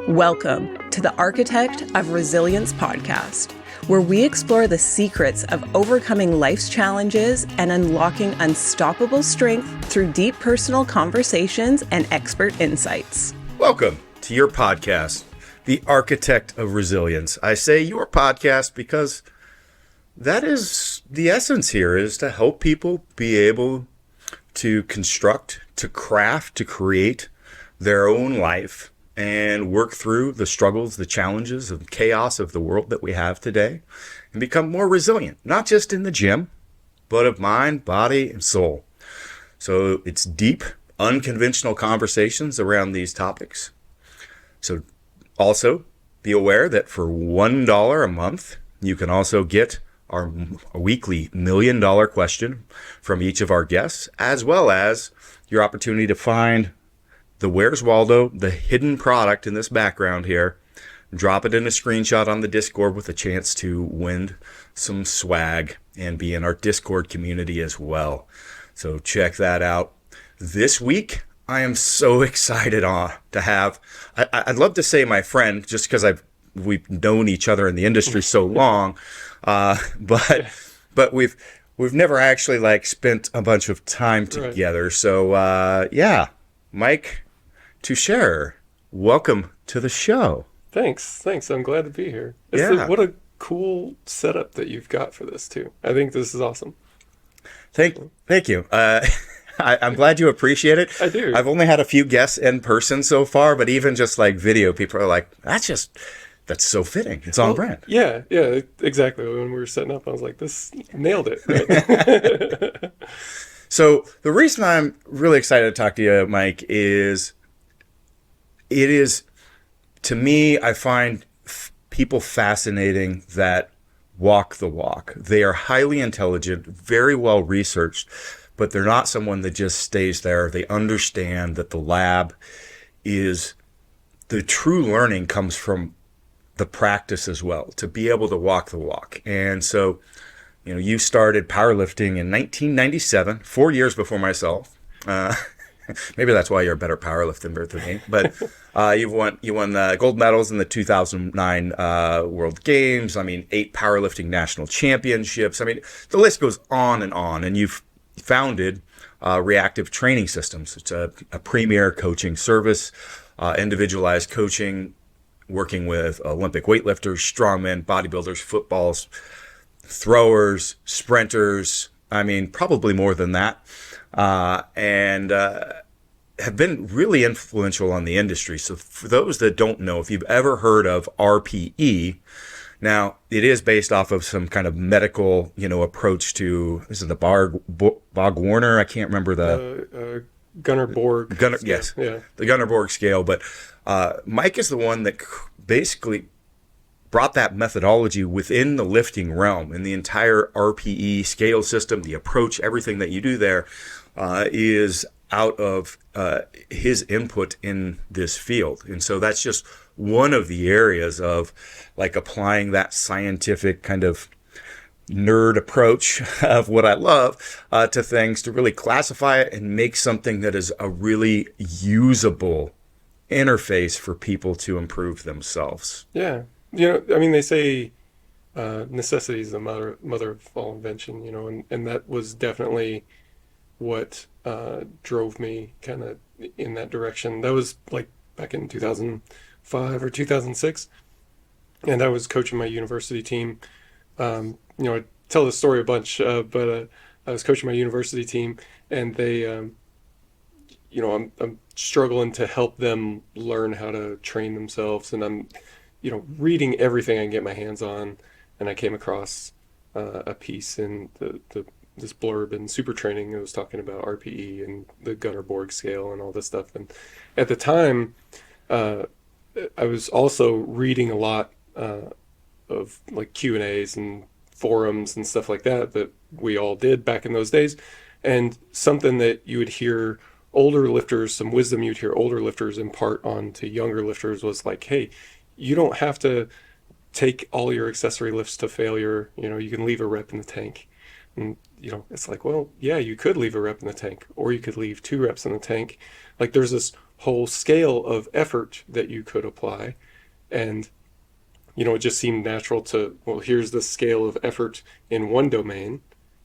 Welcome to the Architect of Resilience podcast, where we explore the secrets of overcoming life's challenges and unlocking unstoppable strength through deep personal conversations and expert insights. Welcome to your podcast, The Architect of Resilience. I say your podcast because that is the essence here, is to help people be able to construct, to craft, to create their own life and work through the struggles, the challenges, and chaos of the world that we have today and become more resilient, not just in the gym, but of mind, body, and soul. So it's deep, unconventional conversations around these topics. So also be aware that for $1 a month, you can also get our weekly $1 million question from each of our guests, as well as your opportunity to find the Where's Waldo, the hidden product in this background here, drop it in a screenshot on the Discord with a chance to win some swag and be in our Discord community as well. So check that out. This week, I am so excited to have, I'd love to say my friend, just because we've known each other in the industry so long, but we've never actually spent a bunch of time together. Right. So Mike Tuchscherer, welcome to the show. Thanks. I'm glad to be here. What a cool setup that you've got for this too. I think this is awesome. Thank you. I'm glad you appreciate it. I do. I've only had a few guests in person so far, but even just video, people are like, that's so fitting. It's on brand. Yeah, exactly. When we were setting up, I was like, this nailed it. Right? So the reason I'm really excited to talk to you, Mike, is to me, I find people fascinating that walk the walk. They are highly intelligent, very well researched, but they're not someone that just stays there. They understand that the lab is, the true learning comes from the practice as well, to be able to walk the walk. And so, you started powerlifting in 1997, 4 years before myself. Maybe that's why you're a better powerlifter than me. But you won gold medals in the 2009 World Games. 8 powerlifting national championships. The list goes on. And you've founded Reactive Training Systems. It's a premier coaching service, individualized coaching, working with Olympic weightlifters, strongmen, bodybuilders, footballs, throwers, sprinters. Probably more than that. And have been really influential on the industry. So for those that don't know, if you've ever heard of RPE, now it is based off of some kind of medical, approach to, this is the Bog Warner. I can't remember the Gunnar Borg. Yes, yeah. The Gunnar Borg scale. But Mike is the one that basically brought that methodology within the lifting realm, and the entire RPE scale system, the approach, everything that you do there is out of his input in this field. And so that's just one of the areas of applying that scientific kind of nerd approach of what I love to things, to really classify it and make something that is a really usable interface for people to improve themselves. Yeah. They say necessity is the mother of all invention, and that was definitely what drove me kind of in that direction. That was back in 2005 or 2006, and I was coaching my university team. I tell this story a bunch, but I was coaching my university team, and they, I'm struggling to help them learn how to train themselves, and I'm reading everything I can get my hands on, and I came across a piece in this blurb in Super Training. It was talking about RPE and the Gunnar Borg scale and all this stuff. And at the time, I was also reading a lot of Q&As and forums and stuff like that we all did back in those days. And something that you would hear older lifters, some wisdom you'd hear older lifters impart on to younger lifters was hey, you don't have to take all your accessory lifts to failure. You can leave a rep in the tank. And, it's well, yeah, you could leave a rep in the tank, or you could leave 2 reps in the tank. There's this whole scale of effort that you could apply. And, it just seemed natural to, well, here's the scale of effort in one domain,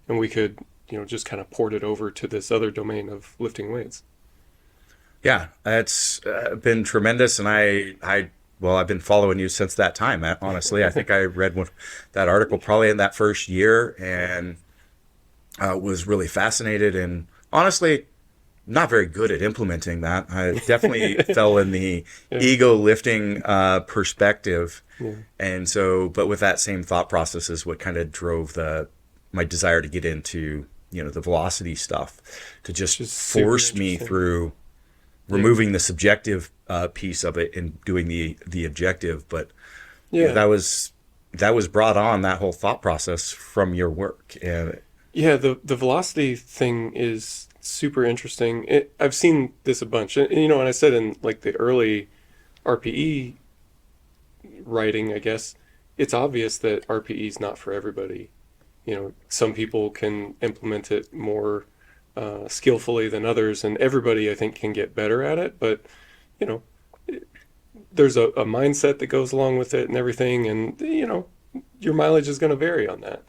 and we could, just kind of port it over to this other domain of lifting weights. Yeah, it's been tremendous. And well, I've been following you since that time. Honestly, I think I read that article probably in that first year and was really fascinated, and honestly, not very good at implementing that. I definitely fell in the ego lifting perspective. Yeah. And so, but with that same thought process is what kind of drove my desire to get into, the velocity stuff, to just force me through removing the subjective piece of it and doing the objective. But that was brought on, that whole thought process, from your work. And the velocity thing is super interesting. I've seen this a bunch, and and I said in like the early RPE writing, I guess it's obvious that RPE is not for everybody. Some people can implement it more skillfully than others, and everybody, I think, can get better at it. But there's a mindset that goes along with it and everything, and your mileage is going to vary on that.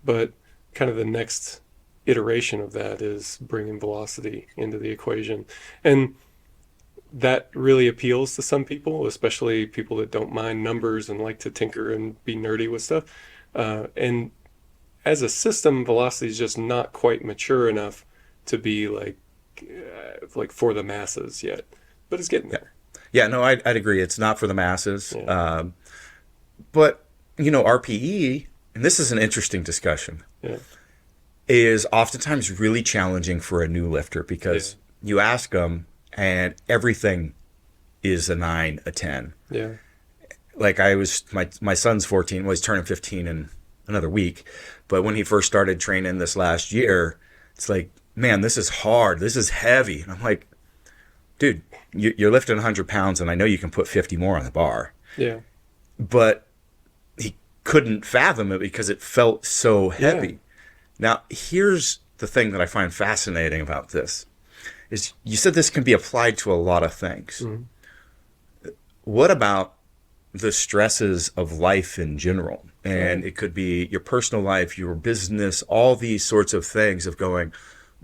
But kind of the next iteration of that is bringing velocity into the equation, and that really appeals to some people, especially people that don't mind numbers and like to tinker and be nerdy with stuff. And as a system, velocity is just not quite mature enough to be like for the masses yet, but it's getting there. Yeah, no, I'd agree. It's not for the masses. Yeah. But RPE, and this is an interesting discussion, is oftentimes really challenging for a new lifter, because you ask them and everything is a 9, a 10. Yeah. Like my son's 14, well, he's turning 15 in another week. But when he first started training this last year, it's like, man, this is hard. This is heavy. And I'm like, dude, you're lifting 100 pounds and I know you can put 50 more on the bar. Yeah. But he couldn't fathom it because it felt so heavy. Yeah. Now, here's the thing that I find fascinating about this, is you said this can be applied to a lot of things. Mm-hmm. What about the stresses of life in general? And it could be your personal life, your business, all these sorts of things of going,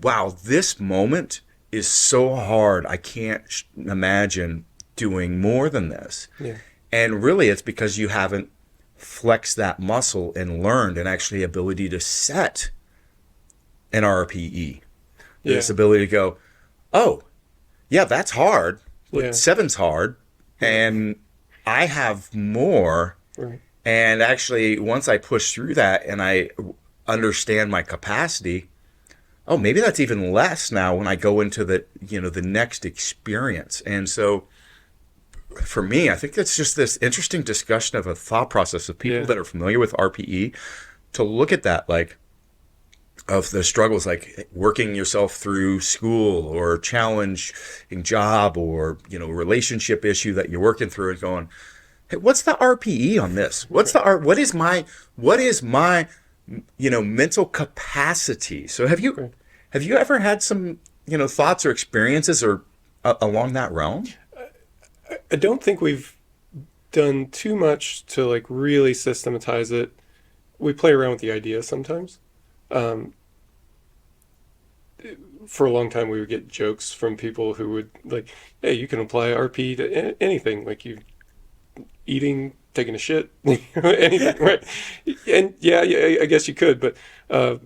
wow, this moment is so hard. I can't imagine doing more than this. Yeah. And really it's because you haven't flexed that muscle and learned an actually ability to set an RPE. Yeah. This ability to go, oh, yeah, that's hard, but 7's hard, and I have more. Right. And actually, once I push through that and I understand my capacity, oh, maybe that's even less now when I go into the next experience. And so for me, I think that's just this interesting discussion of a thought process of people that are familiar with RPE, to look at that, like, of the struggles, like working yourself through school or challenging job or, relationship issue that you're working through, and going, hey, what's the RPE on this? What is my mental capacity? So have you ever had some, thoughts or experiences or along that realm? I don't think we've done too much to like really systematize it. We play around with the idea sometimes. For a long time, we would get jokes from people who would like, hey, you can apply RP to anything, like you eating, taking a shit, anything, right? And I guess you could, but I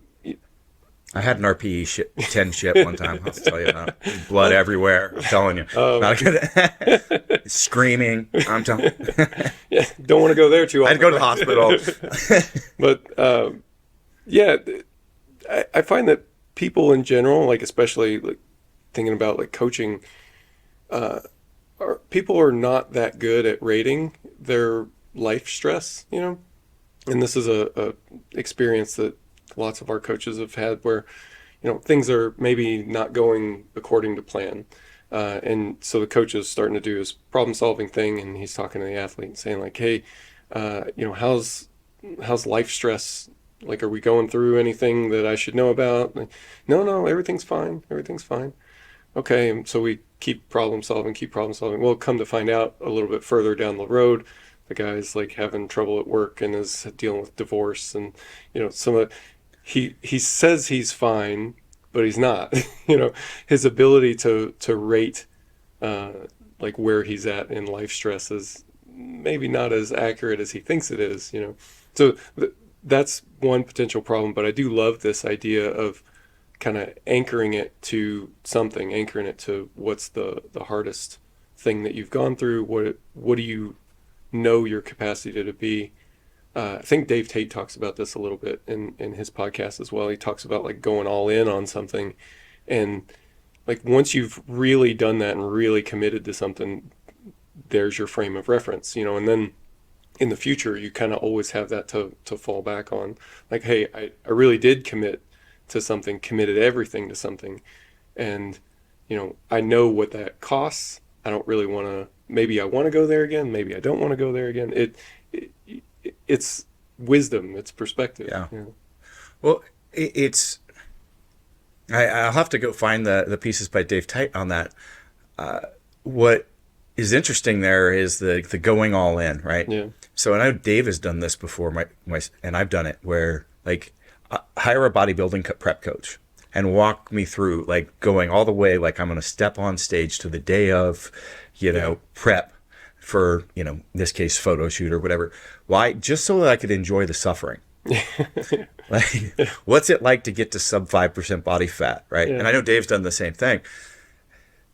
had an RPE 10 ship one time. I'll tell you that. Blood everywhere. I'm telling you. Not good. Screaming. I'm telling you. Yeah, don't want to go there too often. I'd go to the hospital. But I find that people in general, like especially like thinking about like coaching, people are not that good at rating their life stress, and this is a experience that lots of our coaches have had, where things are maybe not going according to plan, and so the coach is starting to do his problem solving thing, and he's talking to the athlete and saying like, hey, how's life stress? Like, are we going through anything that I should know about? Like, no, everything's fine. Okay. And so we keep problem solving. Well, come to find out a little bit further down the road, the guy's like having trouble at work and is dealing with divorce, and some of he says he's fine, but he's not. His ability to rate like where he's at in life stress is maybe not as accurate as he thinks it is. So that's one potential problem. But I do love this idea of kind of anchoring it to something, anchoring it to what's the hardest thing that you've gone through. What do you know your capacity to be? I think Dave Tate talks about this a little bit in his podcast as well. He talks about like going all in on something, and like once you've really done that and really committed to something, there's your frame of reference, and then in the future you kind of always have that to fall back on. Like, hey, I really did commit to something, committed everything to something, and I know what that costs. I don't really want to, maybe I want to go there again, maybe I don't want to go there again. It's wisdom, it's perspective. Yeah. Well, I'll have to go find the pieces by Dave Tate on that. What is interesting there is the going all in, right? Yeah. So I know Dave has done this before, and I've done it, where like hire a bodybuilding prep coach and walk me through like going all the way, like I'm going to step on stage to the day of, prep for, in this case, photo shoot or whatever. Why? Just so that I could enjoy the suffering. Like, what's it like to get to sub 5% body fat, right? Yeah. And I know Dave's done the same thing.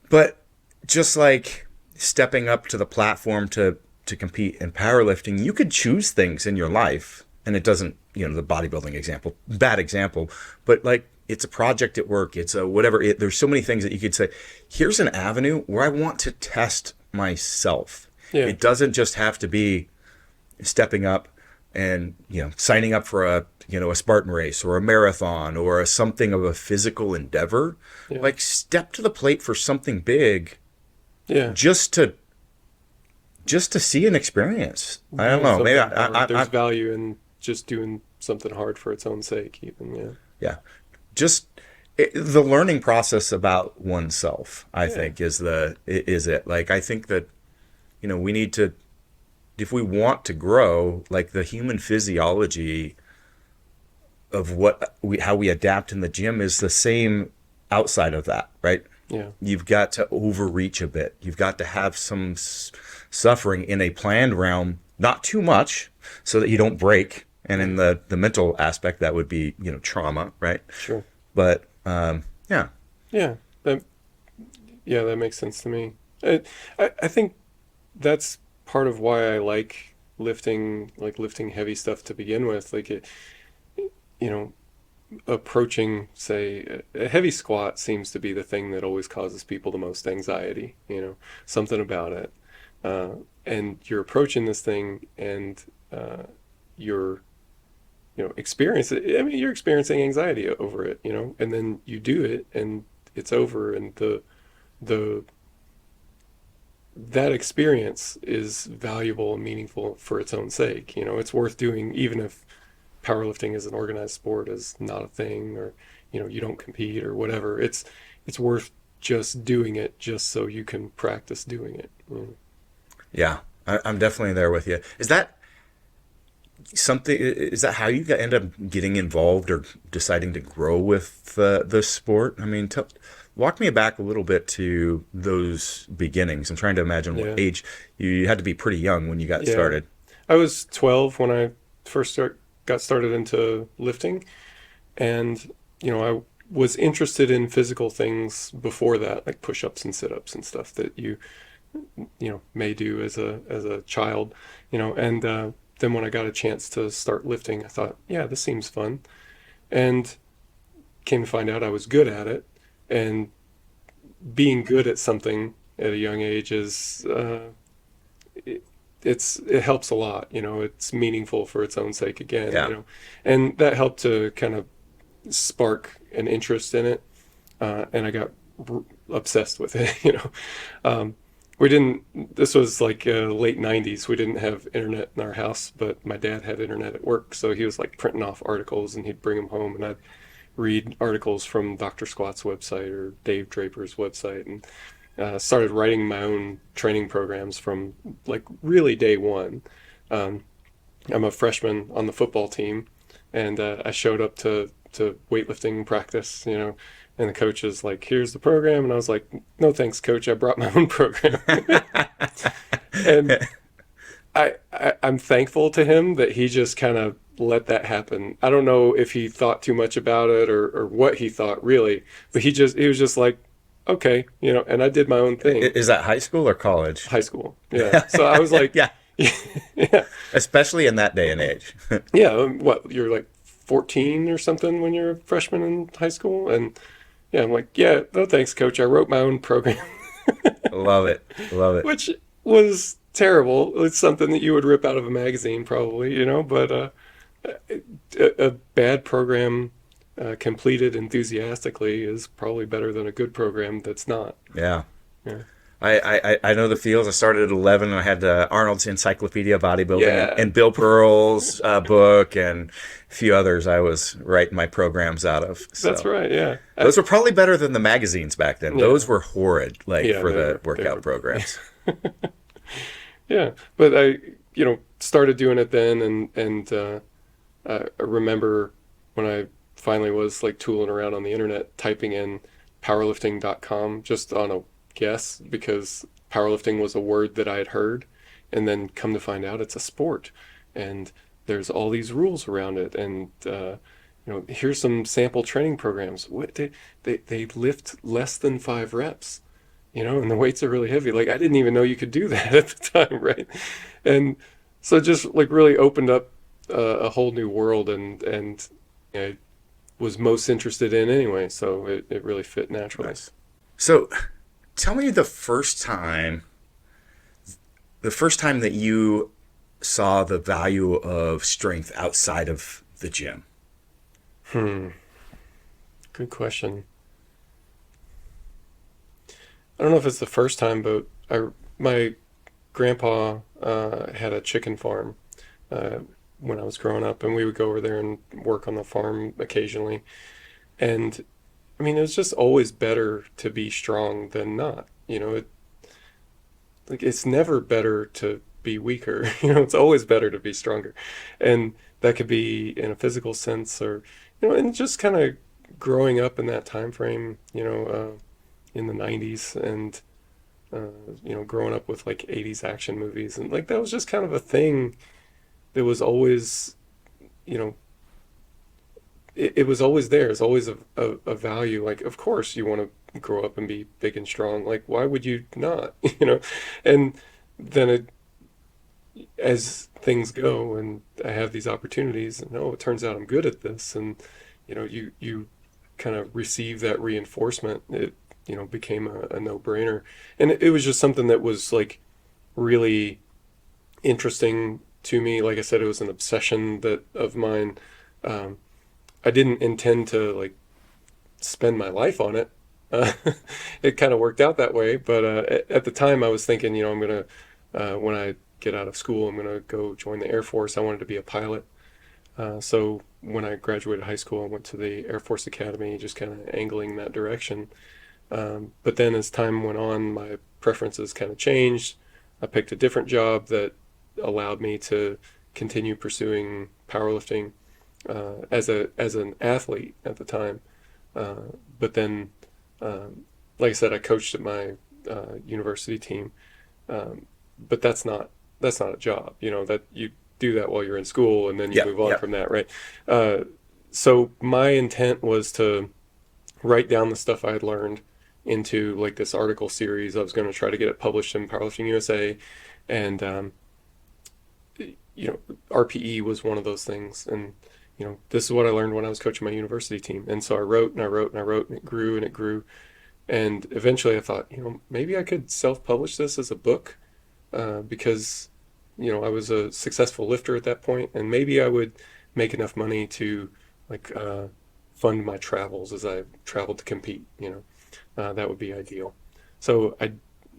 But just like stepping up to the platform to compete in powerlifting, you could choose things in your life, and it doesn't, the bodybuilding example, bad example, but like it's a project at work, it's a whatever. There's so many things that you could say, here's an avenue where I want to test myself. Yeah. It doesn't just have to be stepping up and signing up for a Spartan race or a marathon or something of a physical endeavor. Yeah. Like step to the plate for something big. Yeah. Just to see an experience. I don't know. Maybe there's value in just doing something hard for its own sake, even. Yeah. Yeah. Just the learning process about oneself, I think, is it. Like I think that we need to, if we want to grow, like the human physiology of how we adapt in the gym is the same outside of that, right? Yeah. You've got to overreach a bit. You've got to have some suffering in a planned realm, not too much, so that you don't break. And in the mental aspect, that would be trauma, right? Sure. But yeah, that makes sense to me. I think that's part of why I like lifting heavy stuff to begin with. Like approaching, say, a heavy squat seems to be the thing that always causes people the most anxiety. Something about it, and you're approaching this thing, and you're you're experiencing anxiety over it, and then you do it and it's over, and that experience is valuable and meaningful for its own sake. It's worth doing, even if powerlifting as an organized sport is not a thing, or you don't compete or whatever. It's worth just doing it just so you can practice doing it. Yeah, I'm definitely there with you. Is that how you end up getting involved or deciding to grow with the sport? I mean, walk me back a little bit to those beginnings. I'm trying to imagine what age you had to be. Pretty young when you got started. I was 12 when I first got started into lifting, and I was interested in physical things before that, like push-ups and sit-ups and stuff that you may do as a child, and then when I got a chance to start lifting, I thought, yeah, this seems fun, and came to find out I was good at it. And being good at something at a young age is it helps a lot. It's meaningful for its own sake again. And that helped to kind of spark an interest in it, and I got obsessed with it. This was like late 90s. We didn't have internet in our house, but my dad had internet at work. So he was like printing off articles, and he'd bring them home, and I'd read articles from Dr. Squat's website or Dave Draper's website. And started writing my own training programs from like really day one. I'm a freshman on the football team, and I showed up to weightlifting practice, and the coach is like, "Here's the program," and I was like, "No thanks, coach. I brought my own program." And I'm thankful to him that he just kind of let that happen. I don't know if he thought too much about it or what he thought really, but he was just like, okay, and I did my own thing. Is that high school or college? High school. Yeah. So I was like, yeah. Yeah. Especially in that day and age. Yeah. What, you're like 14 or something when you're a freshman in high school? And yeah, I'm like, yeah, no thanks, coach. I wrote my own program. Love it. Love it. Which was terrible. It's something that you would rip out of a magazine probably, but a bad program completed enthusiastically is probably better than a good program that's not. Yeah. Yeah. I know the fields. I started at 11 and I had Arnold's Encyclopedia of Bodybuilding Yeah. and Bill Pearl's book and a few others I was writing my programs out of. So. That's right, yeah. Those were probably better than the magazines back then. Yeah. Those were horrid, for the workout were. programs. Yeah, but I, started doing it then, and I remember when I finally was like tooling around on the internet, typing in powerlifting.com just on a guess, because powerlifting was a word that I had heard, and then come to find out it's a sport, and there's all these rules around it, and here's some sample training programs. What they lift less than 5 reps. And the weights are really heavy. Like, I didn't even know you could do that at the time, right? And so just like really opened up a whole new world, and I was most interested in anyway. So it really fit naturally. Nice. So tell me the first time that you saw the value of strength outside of the gym. Good question. I don't know if it's the first time, but my grandpa had a chicken farm when I was growing up, and we would go over there and work on the farm occasionally. And I mean, it was just always better to be strong than not. It's never better to be weaker. It's always better to be stronger, and that could be in a physical sense, or and just kind of growing up in that time frame. In the 90s, and growing up with like 80s action movies, and like that was just kind of a thing that was always, it was always there. It's always a value. Like, of course you want to grow up and be big and strong. Like, why would you not? And then as things go, and I have these opportunities, and it turns out I'm good at this, and you kind of receive that reinforcement. It became a no-brainer. And it was just something that was like really interesting to me. Like I said, it was an obsession of mine. I didn't intend to like spend my life on it. It kind of worked out that way. But at the time I was thinking, I'm going to, when I get out of school, I'm going to go join the Air Force. I wanted to be a pilot. So when I graduated high school, I went to the Air Force Academy, just kind of angling that direction. But then as time went on, my preferences kind of changed. I picked a different job that allowed me to continue pursuing powerlifting as an athlete at the time. But then, like I said, I coached at my university team. But that's not a job. That you do that while you're in school, and then you move on from that, right? So my intent was to write down the stuff I had learned into like this article series. I was going to try to get it published in Powerlifting USA, and RPE was one of those things. And this is what I learned when I was coaching my university team. And so I wrote and I wrote and I wrote, and it grew and it grew. And eventually I thought, maybe I could self-publish this as a book, because I was a successful lifter at that point, and maybe I would make enough money to like fund my travels as I traveled to compete. That would be ideal. So I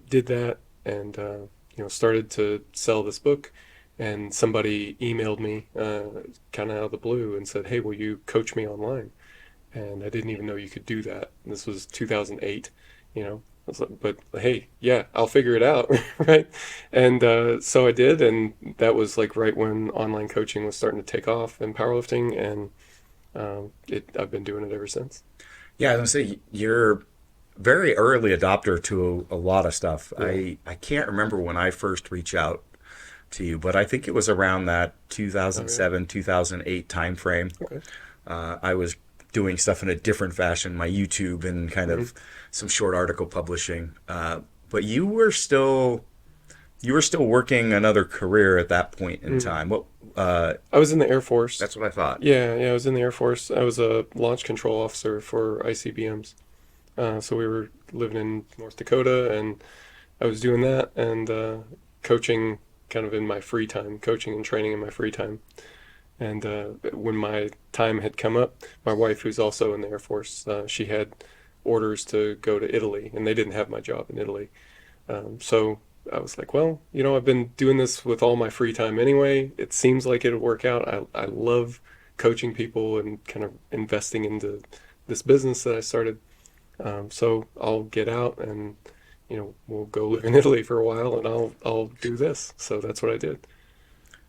did that, and started to sell this book, and somebody emailed me kind of out of the blue and said, "Hey, will you coach me online?" And I didn't even know you could do that. This was 2008, was like, but hey, yeah, I'll figure it out, right? And so I did, and that was like right when online coaching was starting to take off in powerlifting, and I've been doing it ever since. Yeah, I was gonna say you're very early adopter to a lot of stuff. Yeah. I can't remember when I first reached out to you, but I think it was around that Oh, yeah. 2007, 2008 timeframe. Okay. I was doing stuff in a different fashion, my YouTube and kind Hmm. of some short article publishing. But you were still working another career at that point in Hmm. time. What? I was in the Air Force. That's what I thought. Yeah, I was in the Air Force. I was a launch control officer for ICBMs. So we were living in North Dakota, and I was doing that and coaching kind of in my free time, coaching and training in my free time. And when my time had come up, my wife, who's also in the Air Force, she had orders to go to Italy, and they didn't have my job in Italy. So I was like, well, I've been doing this with all my free time anyway. It seems like it'll work out. I love coaching people and kind of investing into this business that I started. So I'll get out and, we'll go live in Italy for a while, and I'll do this. So that's what I did.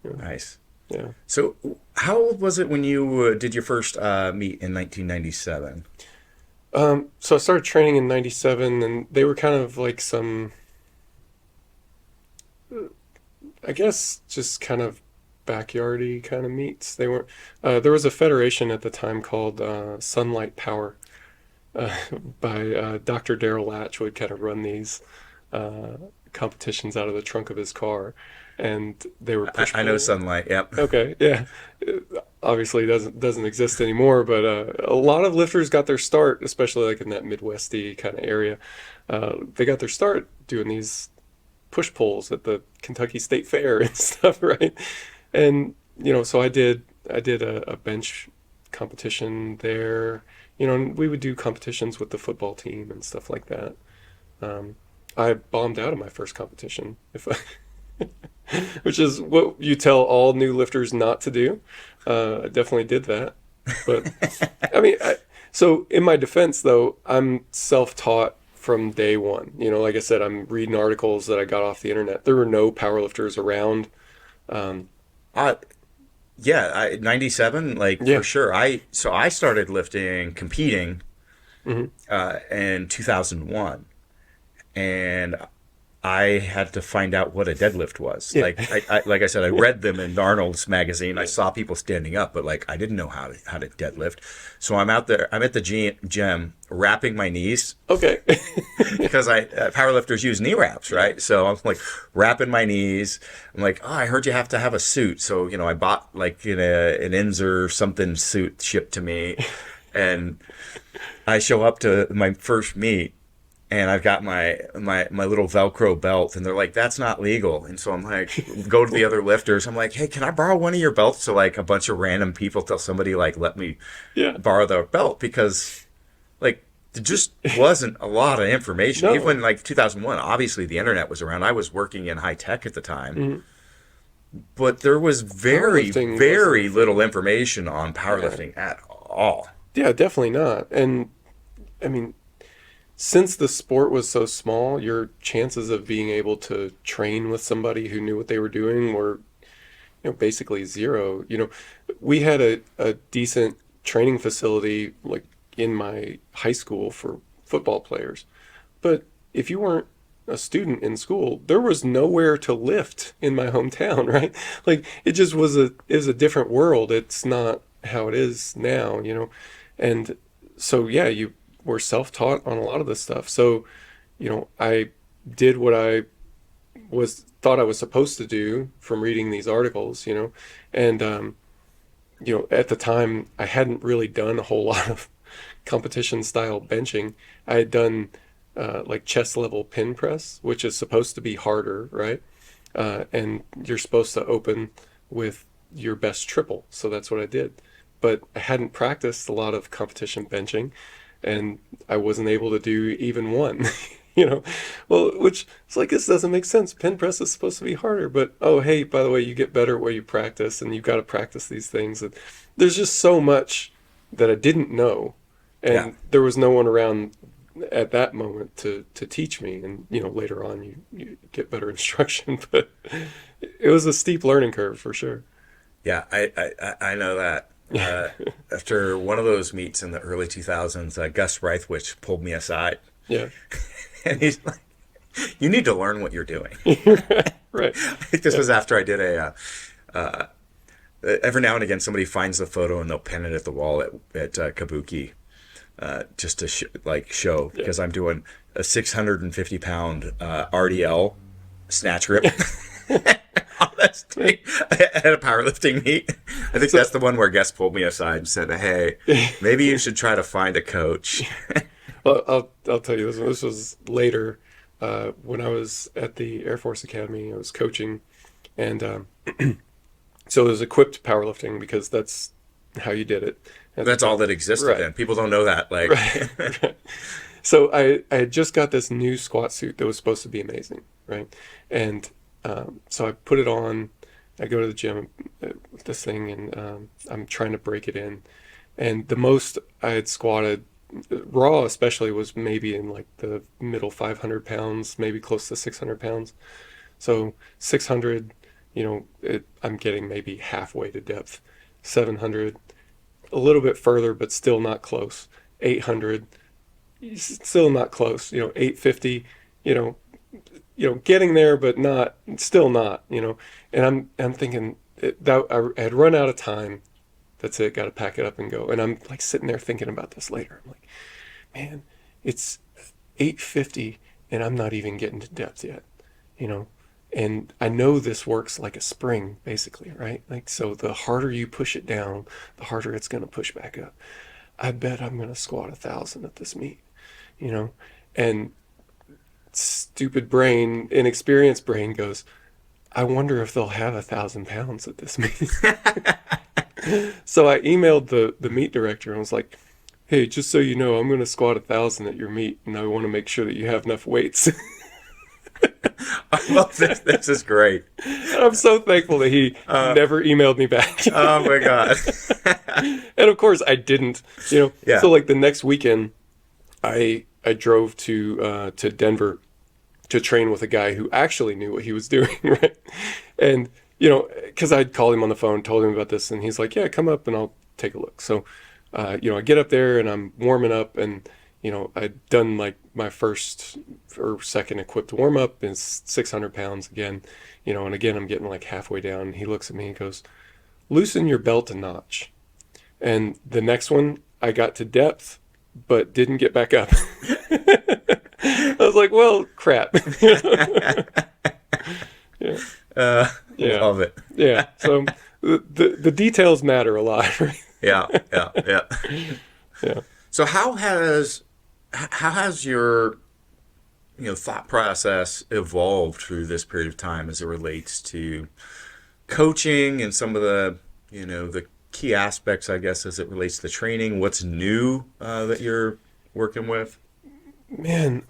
Yeah. Nice. Yeah. So, how old was it when you did your first meet in 1997? So I started training in 97, and they were kind of like some, I guess, just kind of backyardy kind of meets. They weren't, there was a federation at the time called Sunlight Power, uh, by Dr. Daryl Latch would kind of run these uh, competitions out of the trunk of his car, and they were I, push I know pull. Sunlight. Yep. Okay, yeah. Obviously doesn't exist anymore, but a lot of lifters got their start, especially like in that Midwesty kind of area. They got their start doing these push pulls at the Kentucky State Fair and stuff, right? And so I did a bench competition there. And we would do competitions with the football team and stuff like that. I bombed out of my first competition, if which is what you tell all new lifters not to do. I definitely did that. But I mean, so in my defense, though, I'm self-taught from day one. Like I said, I'm reading articles that I got off the internet. There were no powerlifters around. Um, Uh, yeah, 97, like yeah. for sure. I started lifting, competing Hmm. in 2001, and I had to find out what a deadlift was. Yeah. Like I said, I read them in Arnold's magazine. I saw people standing up, but like I didn't know how to deadlift. So I'm out there. I'm at the gym wrapping my knees Okay. because powerlifters use knee wraps, right? So I'm like wrapping my knees. I'm like, oh, I heard you have to have a suit. So I bought like an Inzer something suit shipped to me, and I show up to my first meet. And I've got my little Velcro belt, and they're like, "That's not legal." And so I'm like, go to the other lifters. I'm like, "Hey, can I borrow one of your belts?" So like a bunch of random people tell somebody like, "Let me Yeah. borrow their belt," because like there just wasn't a lot of information. No. Even like 2001, obviously the internet was around. I was working in high tech at the time, Mhm. but there was very Powerlifting very wasn't. little information on Yeah. powerlifting at all. Yeah, definitely not. And I mean, since the sport was so small, your chances of being able to train with somebody who knew what they were doing were, basically zero. We had a decent training facility like in my high school for football players. But if you weren't a student in school, there was nowhere to lift in my hometown, right? Like it just was a different world. It's not how it is now. And so yeah, you were self-taught on a lot of this stuff. So, I did what I thought I was supposed to do from reading these articles, and at the time I hadn't really done a whole lot of competition style benching. I had done like chest level pin press, which is supposed to be harder, right? And you're supposed to open with your best triple. So that's what I did. But I hadn't practiced a lot of competition benching, and I wasn't able to do even one. Well, which it's like, this doesn't make sense. Pin press is supposed to be harder, but oh, hey, by the way, you get better at what you practice, and you've got to practice these things. And there's just so much that I didn't know, Yeah. and there was no one around at that moment to teach me. And, later on you get better instruction, but it was a steep learning curve for sure. Yeah, I know that. After one of those meets in the early 2000s, Gus Reithwich pulled me aside. Yeah. And he's like, you need to learn what you're doing. Right. I think this was after I did every now and again somebody finds the photo and they'll pin it at the wall at Kabuki, just to show, because I'm doing a 650-pound RDL snatch rip on this thing at a powerlifting meet. I think that's the one where Gus pulled me aside and said, hey, maybe you should try to find a coach. Well, I'll tell you, this was later, when I was at the Air Force Academy. I was coaching, and so it was equipped powerlifting, because that's how you did it. That's all that existed Right. then. People don't know that. Like, Right. So I had just got this new squat suit that was supposed to be amazing, right? And so I put it on. I go to the gym with this thing, and I'm trying to break it in. And the most I had squatted, raw especially, was maybe in like the middle 500 pounds, maybe close to 600 pounds. So 600, I'm getting maybe halfway to depth. 700, a little bit further, but still not close. 800, still not close. 850, getting there, but still not. And I'm thinking that I had run out of time. That's it. Got to pack it up and go. And I'm like sitting there thinking about this later. I'm like, man, it's 850 and I'm not even getting to depth yet, And I know this works like a spring, basically, right? Like, so the harder you push it down, the harder it's going to push back up. I bet I'm going to squat 1,000 at this meet, And stupid brain, inexperienced brain goes, I wonder if they'll have 1,000 pounds at this meet. So I emailed the meet director and was like, hey, just so you know, I'm going to squat 1,000 at your meet, and I want to make sure that you have enough weights. I love this. This is great. And I'm so thankful that he never emailed me back. Oh my God. And of course I didn't, Yeah. So like the next weekend I drove to Denver to train with a guy who actually knew what he was doing, right? And because I'd called him on the phone, told him about this, and he's like, yeah, come up and I'll take a look. So I get up there and I'm warming up, and I'd done like my first or second equipped warm up, and 600 pounds again, and again I'm getting like halfway down, and he looks at me and goes, loosen your belt a notch. And the next one I got to depth but didn't get back up. I was like, well, crap. Yeah. Love it. Yeah. So the details matter a lot, right? Yeah. Yeah. So how has your thought process evolved through this period of time as it relates to coaching and some of the the key aspects, I guess, as it relates to training? What's new that you're working with? Man,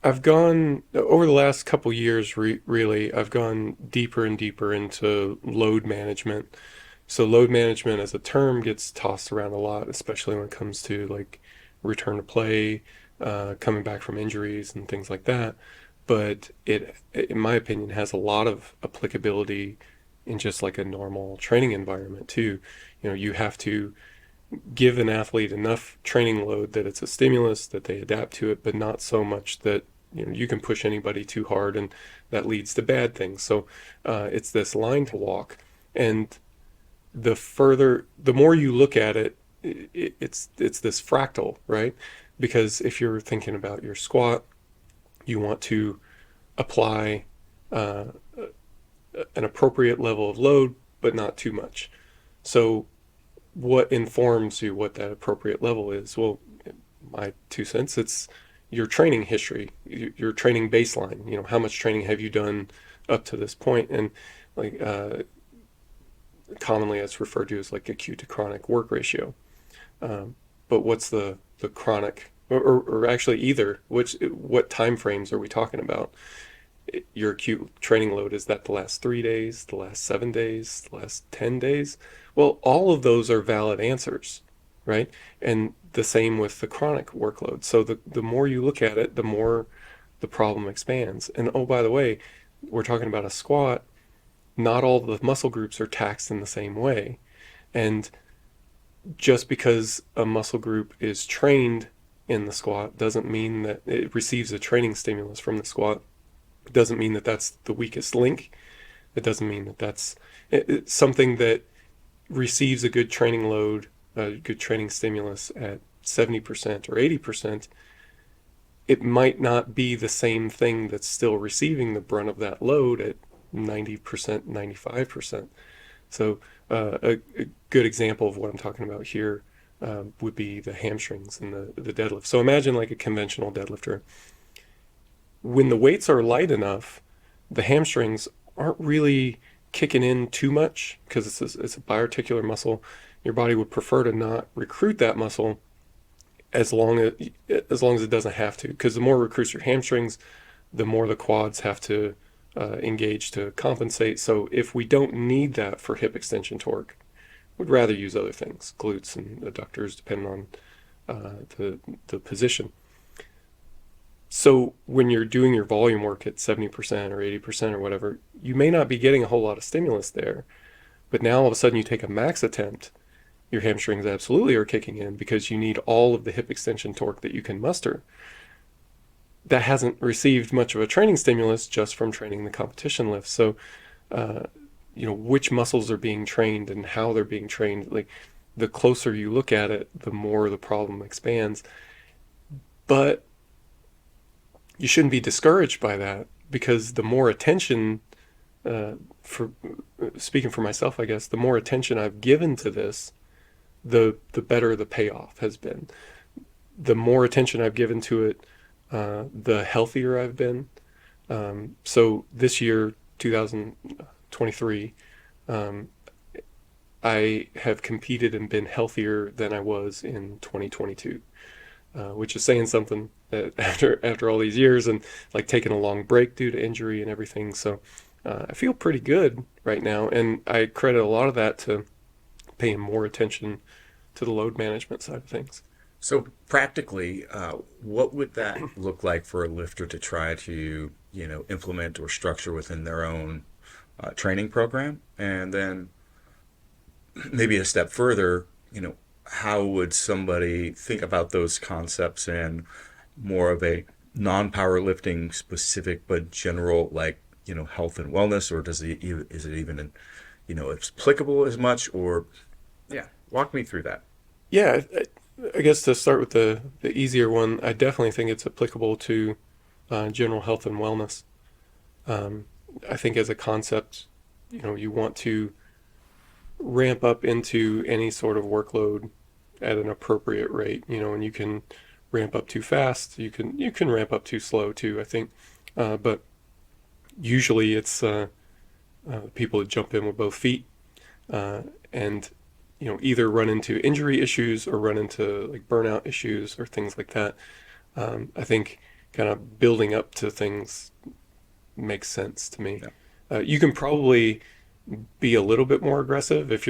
I've gone over the last couple years, really, I've gone deeper and deeper into load management. So load management as a term gets tossed around a lot, especially when it comes to like return to play, coming back from injuries and things like that. But it, in my opinion, has a lot of applicability in just like a normal training environment too. You have to give an athlete enough training load that it's a stimulus, that they adapt to it, but not so much that you can push anybody too hard and that leads to bad things. So it's this line to walk, and the more you look at it, it's this fractal, right? Because if you're thinking about your squat, you want to apply an appropriate level of load, but not too much. So what informs you what that appropriate level is? Well, my 2 cents, it's your training history, your training baseline. How much training have you done up to this point? And like commonly it's referred to as like acute to chronic work ratio. But what's the chronic, or actually either, what time frames are we talking about? Your acute training load, is that the last 3 days, the last 7 days, the last 10 days? Well, all of those are valid answers, right? And the same with the chronic workload. So the more you look at it, the more the problem expands. And oh, by the way, we're talking about a squat. Not all the muscle groups are taxed in the same way. And just because a muscle group is trained in the squat doesn't mean that it receives a training stimulus from the squat. It doesn't mean that that's the weakest link. It doesn't mean that that's it's something that receives a good training load, a good training stimulus at 70% or 80%. It might not be the same thing that's still receiving the brunt of that load at 90%, 95%. So a good example of what I'm talking about here would be the hamstrings and the deadlift. So imagine like a conventional deadlifter. When the weights are light enough, the hamstrings aren't really kicking in too much because it's a biarticular muscle. Your body would prefer to not recruit that muscle as long as it doesn't have to, because the more it recruits your hamstrings, the more the quads have to engage to compensate. So if we don't need that for hip extension torque, we'd rather use other things, glutes and adductors, depending on the position. So when you're doing your volume work at 70% or 80% or whatever, you may not be getting a whole lot of stimulus there. But now all of a sudden you take a max attempt, your hamstrings absolutely are kicking in because you need all of the hip extension torque that you can muster. That hasn't received much of a training stimulus just from training the competition lift. So, which muscles are being trained and how they're being trained, like the closer you look at it, the more the problem expands. But you shouldn't be discouraged by that, because the more attention, speaking for myself, I guess, the more attention I've given to this, the better the payoff has been. The more attention I've given to it, the healthier I've been. So this year, 2023, I have competed and been healthier than I was in 2022, which is saying something after all these years and like taking a long break due to injury and everything. So I feel pretty good right now, and I credit a lot of that to paying more attention to the load management side of things. So practically, what would that look like for a lifter to try to, implement or structure within their own training program? And then maybe a step further, how would somebody think about those concepts in more of a non-powerlifting specific but general, like, health and wellness, or is it even, it's applicable as much? Or, yeah, walk me through that. Yeah, I guess to start with the easier one, I definitely think it's applicable to general health and wellness. I think as a concept, you want to ramp up into any sort of workload at an appropriate rate, and you can ramp up too fast, you can ramp up too slow too, I think. But usually it's people that jump in with both feet and either run into injury issues or run into like burnout issues or things like that. I think kind of building up to things makes sense to me. Yeah. You can probably be a little bit more aggressive if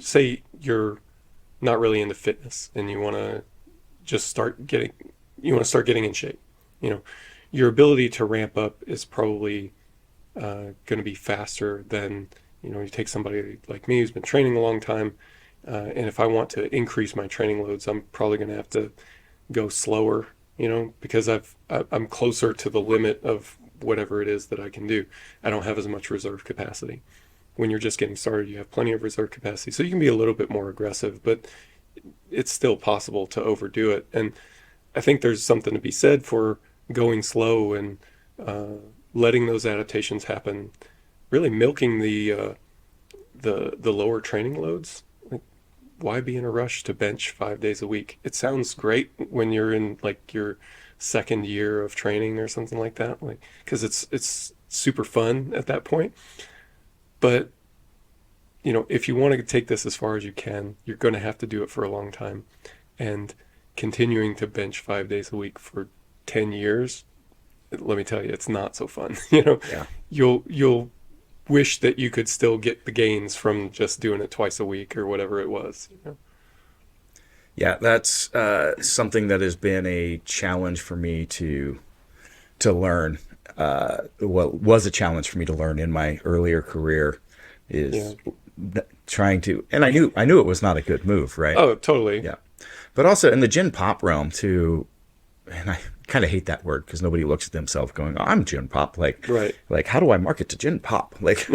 say you're not really into fitness and you want to just start getting in shape. Your ability to ramp up is probably going to be faster than, you take somebody like me who's been training a long time. And if I want to increase my training loads, I'm probably going to have to go slower, because I'm closer to the limit of whatever it is that I can do. I don't have as much reserve capacity. When you're just getting started, you have plenty of reserve capacity. So you can be a little bit more aggressive, but it's still possible to overdo it. And I think there's something to be said for going slow and letting those adaptations happen, really milking the lower training loads. Why be in a rush to bench 5 days a week? It sounds great when you're in like your second year of training or something like that, like, because it's super fun at that point. But if you want to take this as far as you can, you're going to have to do it for a long time. And continuing to bench 5 days a week for 10 years, let me tell you, it's not so fun. Yeah. You'll wish that you could still get the gains from just doing it twice a week or whatever it was. Yeah, that's something that has been a challenge for me to learn. Was a challenge for me to learn in my earlier career is trying to, and I knew it was not a good move, right? Oh, totally. Yeah, but also in the gin pop realm too, and I kind of hate that word because nobody looks at themselves going, oh, "I'm gin pop." Like, Right. Like, how do I market to gin pop? Like,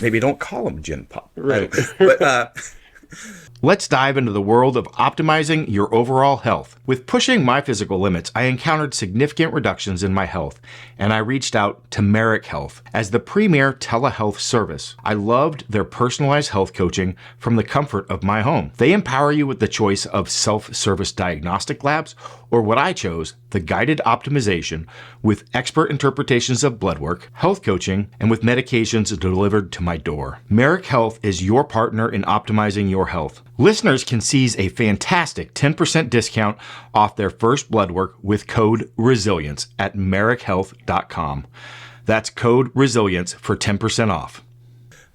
maybe don't call them gin pop. Right. But Let's dive into the world of optimizing your overall health. With pushing my physical limits, I encountered significant reductions in my health, and I reached out to Merrick Health as the premier telehealth service. I loved their personalized health coaching from the comfort of my home. They empower you with the choice of self-service diagnostic labs, or what I chose, the guided optimization with expert interpretations of blood work, health coaching, and with medications delivered to my door. Merrick Health is your partner in optimizing your health. Listeners can seize a fantastic 10% discount off their first blood work with code RESILIENCE at merrickhealth.com. That's code RESILIENCE for 10% off.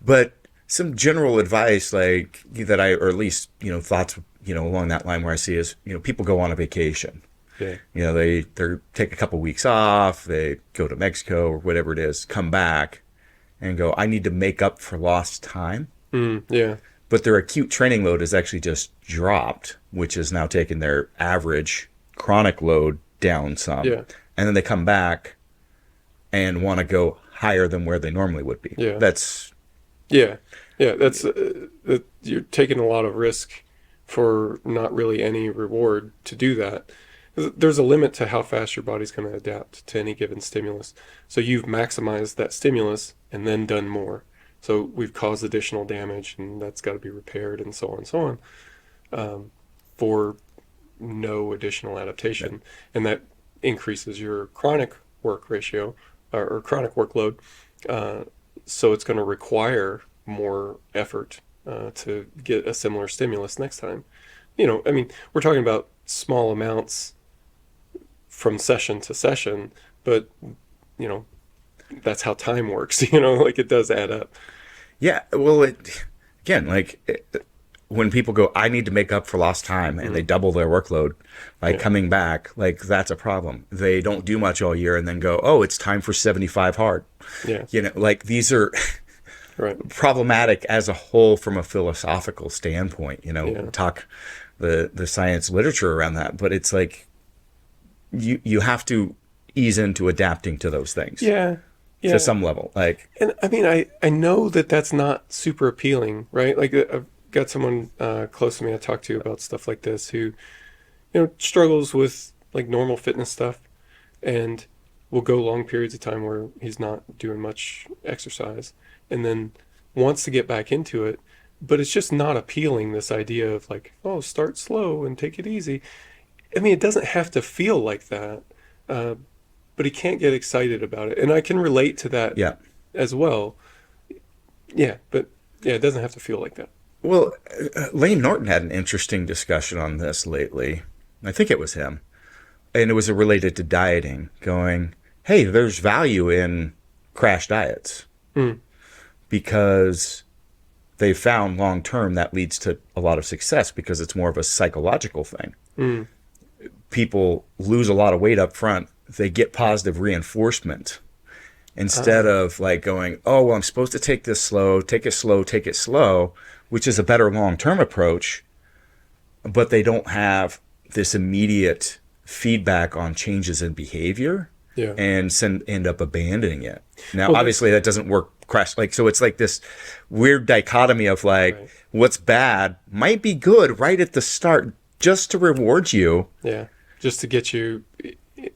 But some general advice, like that, or at least thoughts, along that line, where I see is people go on a vacation. Yeah. They take a couple weeks off, they go to Mexico or whatever it is, come back, and go, I need to make up for lost time. Yeah. But their acute training load is actually just dropped, which has now taken their average chronic load down some. Yeah. And then they come back and want to go higher than where they normally would be. Yeah. That's you're taking a lot of risk for not really any reward to do that. There's a limit to how fast your body's going to adapt to any given stimulus. So you've maximized that stimulus and then done more. So we've caused additional damage, and that's got to be repaired, and so on and so on, for no additional adaptation. And that increases your chronic work ratio or chronic workload. So it's going to require more effort to get a similar stimulus next time. We're talking about small amounts from session to session, but that's how time works. Like it does add up. Yeah, well, when people go, I need to make up for lost time, and they double their workload by coming back, like that's a problem. They don't do much all year and then go, oh, it's time for 75 hard. Yeah. Like these are Right. problematic as a whole from a philosophical standpoint. Talk the science literature around that, but it's like you have to ease into adapting to those things. Yeah. To some level, And I know that that's not super appealing, right? Like I've got someone close to me I talk to about stuff like this who, struggles with like normal fitness stuff, and will go long periods of time where he's not doing much exercise, and then wants to get back into it, but it's just not appealing. This idea of like, oh, start slow and take it easy. It doesn't have to feel like that. But he can't get excited about it. And I can relate to that as well. Yeah, but it doesn't have to feel like that. Well, Lane Norton had an interesting discussion on this lately. I think it was him. And it was related to dieting, going, hey, there's value in crash diets. Because they found long-term that leads to a lot of success because it's more of a psychological thing. People lose a lot of weight up front. They get positive reinforcement instead of like going, oh, well, I'm supposed to take this slow, take it slow, which is a better long-term approach, but they don't have this immediate feedback on changes in behavior and end up abandoning it. Now, obviously that doesn't work. So it's like this weird dichotomy of like what's bad might be good right at the start just to reward you. Yeah. Just to get you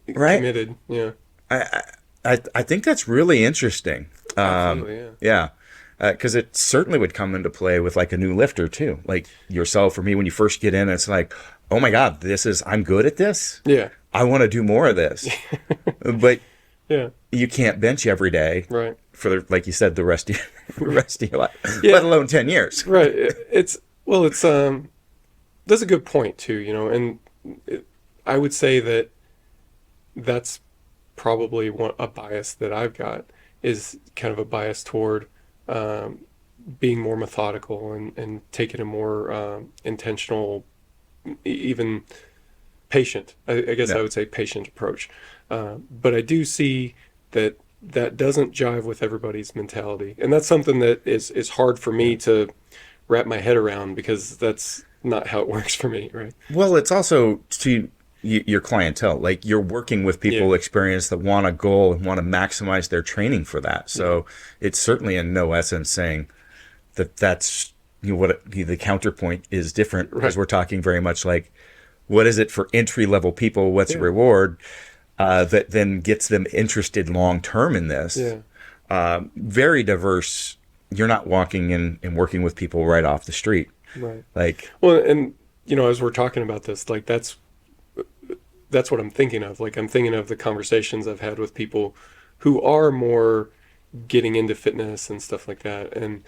committed. Yeah. I think that's really interesting. Absolutely, yeah. Because it certainly would come into play with like a new lifter too. Like yourself or me, when you first get in, it's like, oh my God, I'm good at this. Yeah. I want to do more of this. But yeah, you can't bench every day. Right. For like you said, the rest of your life, let alone 10 years. Right. That's a good point too, and I would say that that's probably a bias that I've got, is kind of a bias toward being more methodical and taking a more intentional, even patient, I guess I would say patient approach. But I do see that doesn't jive with everybody's mentality. And that's something that is hard for me to wrap my head around, because that's not how it works for me, right? Well, it's also to your clientele. Like, you're working with people experienced that want a goal and want to maximize their training for that. So it's certainly in no essence saying that's what the counterpoint is different, because we're talking very much like, what is it for entry level people? What's the reward that then gets them interested long term in this? Very diverse. You're not walking in and working with people right off the street, right? Like, well, and as we're talking about this, like that's what I'm thinking of. Like, I'm thinking of the conversations I've had with people who are more getting into fitness and stuff like that, and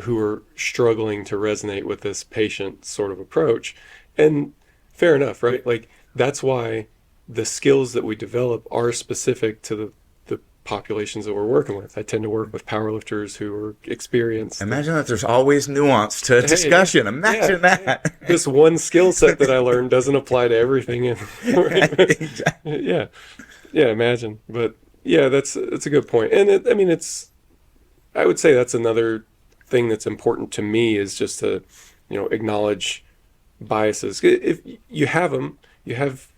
who are struggling to resonate with this patient sort of approach. And fair enough, right? Like, that's why the skills that we develop are specific to the populations that we're working with. I tend to work with powerlifters who are experienced. Imagine that there's always nuance to discussion. Imagine that. This one skill set that I learned doesn't apply to everything. Exactly. Yeah, imagine. But yeah, that's a good point. And I would say that's another thing that's important to me, is just to, acknowledge biases. If you have them, you have,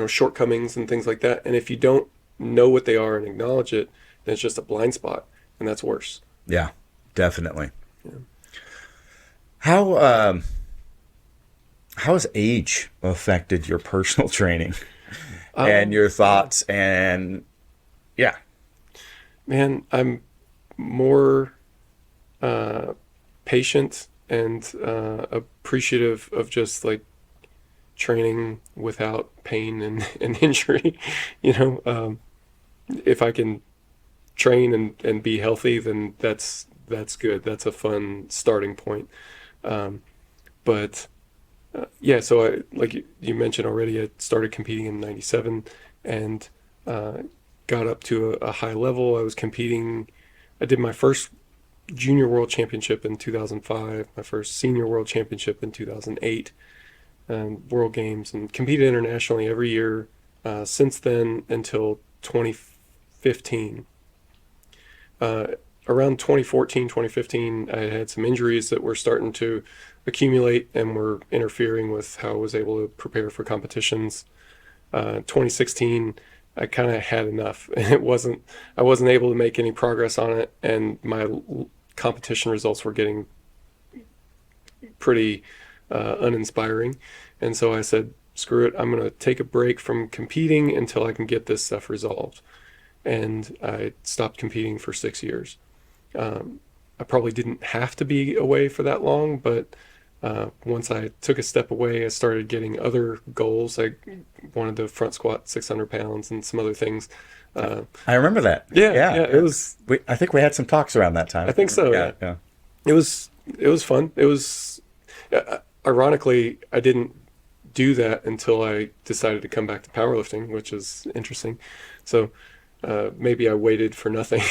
shortcomings and things like that. And if you don't know what they are and acknowledge it, then it's just a blind spot, and that's worse. Yeah, definitely. Yeah. How has age affected your personal training and your thoughts? And man, I'm more patient and appreciative of just like training without pain and injury. If I can train and be healthy, then that's good. That's a fun starting point. So I, like you mentioned already, I started competing in '97 and got up to a high level. I was competing. I did my first junior world championship in 2005, my first senior world championship in 2008, World Games, and competed internationally every year since then until 2015. Around 2014, 2015, I had some injuries that were starting to accumulate and were interfering with how I was able to prepare for competitions. 2016, I kind of had enough, and I wasn't able to make any progress on it, and my competition results were getting pretty uninspiring. And so I said, screw it, I'm going to take a break from competing until I can get this stuff resolved. And I stopped competing for 6 years. I probably didn't have to be away for that long, but once I took a step away, I started getting other goals. I wanted to front squat 600 pounds and some other things. I remember that. Yeah. It was. I think we had some talks around that time. I think so. Yeah. It was fun. It was. Ironically, I didn't do that until I decided to come back to powerlifting, which is interesting. So maybe I waited for nothing.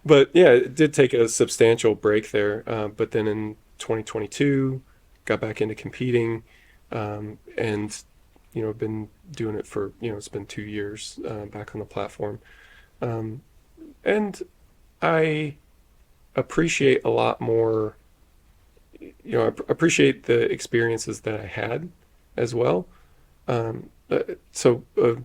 but yeah, it did take a substantial break there. But then in 2022, got back into competing, and I've been doing it for it's been 2 years back on the platform, and I appreciate a lot more. I appreciate the experiences that I had as well. So a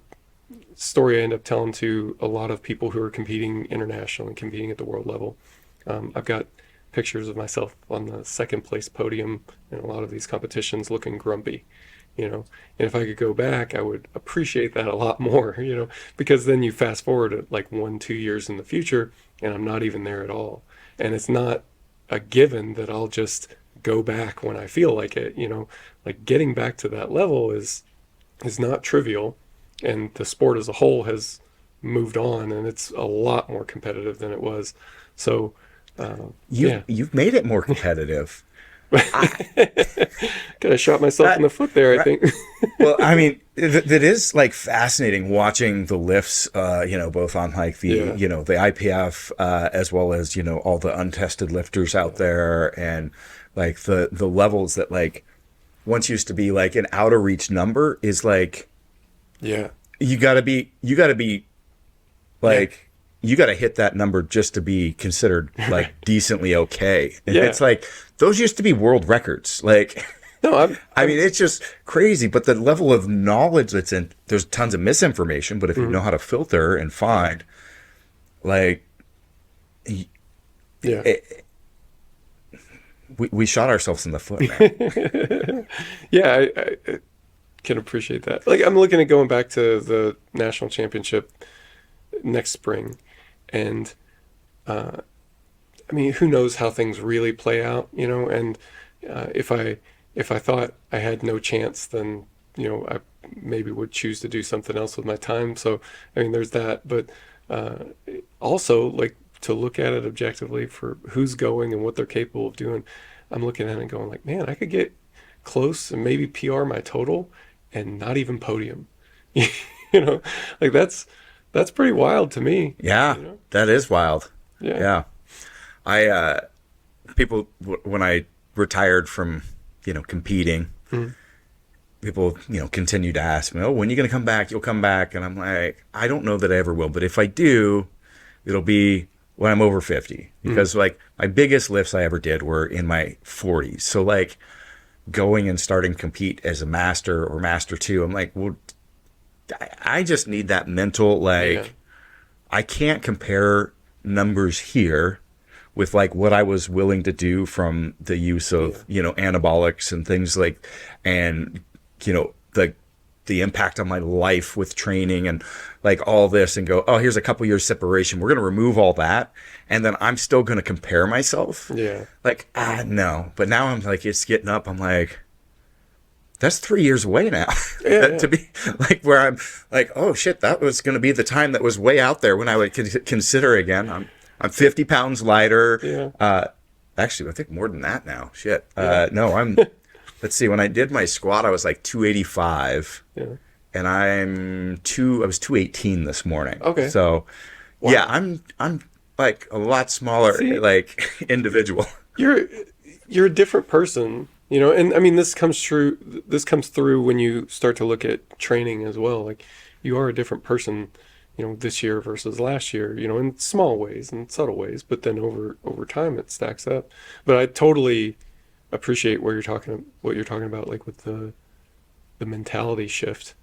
story I end up telling to a lot of people who are competing internationally and competing at the world level. I've got pictures of myself on the second place podium in a lot of these competitions looking grumpy, and if I could go back, I would appreciate that a lot more, because then you fast forward at like 1-2 years in the future and I'm not even there at all. And it's not a given that I'll just go back when I feel like it, like getting back to that level is not trivial, and the sport as a whole has moved on and it's a lot more competitive than it was. So you've made it more competitive. Kind of shot myself in the foot there, I think. Well, I mean, that is like fascinating watching the lifts, both on like the, the IPF, as well as, all the untested lifters out there, and like the levels that like once used to be like an out of reach number is like, you gotta be like, you gotta hit that number just to be considered like decently okay. And it's like, those used to be world records. Like, no, I mean, it's just crazy. But the level of knowledge that's in, there's tons of misinformation, but if you know how to filter and find, like, we shot ourselves in the foot, man. I can appreciate that. Like, I'm looking at going back to the national championship next spring, and I mean, who knows how things really play out, and if I thought I had no chance, then I maybe would choose to do something else with my time. So I mean, there's that, but also, like, to look at it objectively for who's going and what they're capable of doing, I'm looking at it and going like, man, I could get close and maybe PR my total and not even podium. Like that's pretty wild to me. Yeah, that is wild. Yeah. People, when I retired from, competing, people, continue to ask me, oh, when are you going to come back? You'll come back. And I'm like, I don't know that I ever will. But if I do, it'll be when I'm over 50. Because like my biggest lifts I ever did were in my 40s. So like going and starting to compete as a master or master 2, I'm like, well, I just need that mental, like, I can't compare numbers here with like what I was willing to do from the use of, anabolics and things like, and, the impact on my life with training and like all this, and go, oh, here's a couple years separation. We're going to remove all that. And then I'm still going to compare myself. Yeah. Like, no. But now I'm like, it's getting up. I'm like, that's 3 years away now. To be like where I'm like, oh shit, that was going to be the time that was way out there when I would consider again. I'm 50 pounds lighter. Yeah. Actually, I think more than that now. Shit. No, I'm, let's see, when I did my squat, I was like 285. Yeah. And I was 218 this morning. Okay. So yeah, I'm like a lot smaller, like individual. You're a different person, and I mean, this comes through when you start to look at training as well. Like, you are a different person, this year versus last year, in small ways and subtle ways, but then over time it stacks up. But I totally appreciate what you're talking about, like with the mentality shift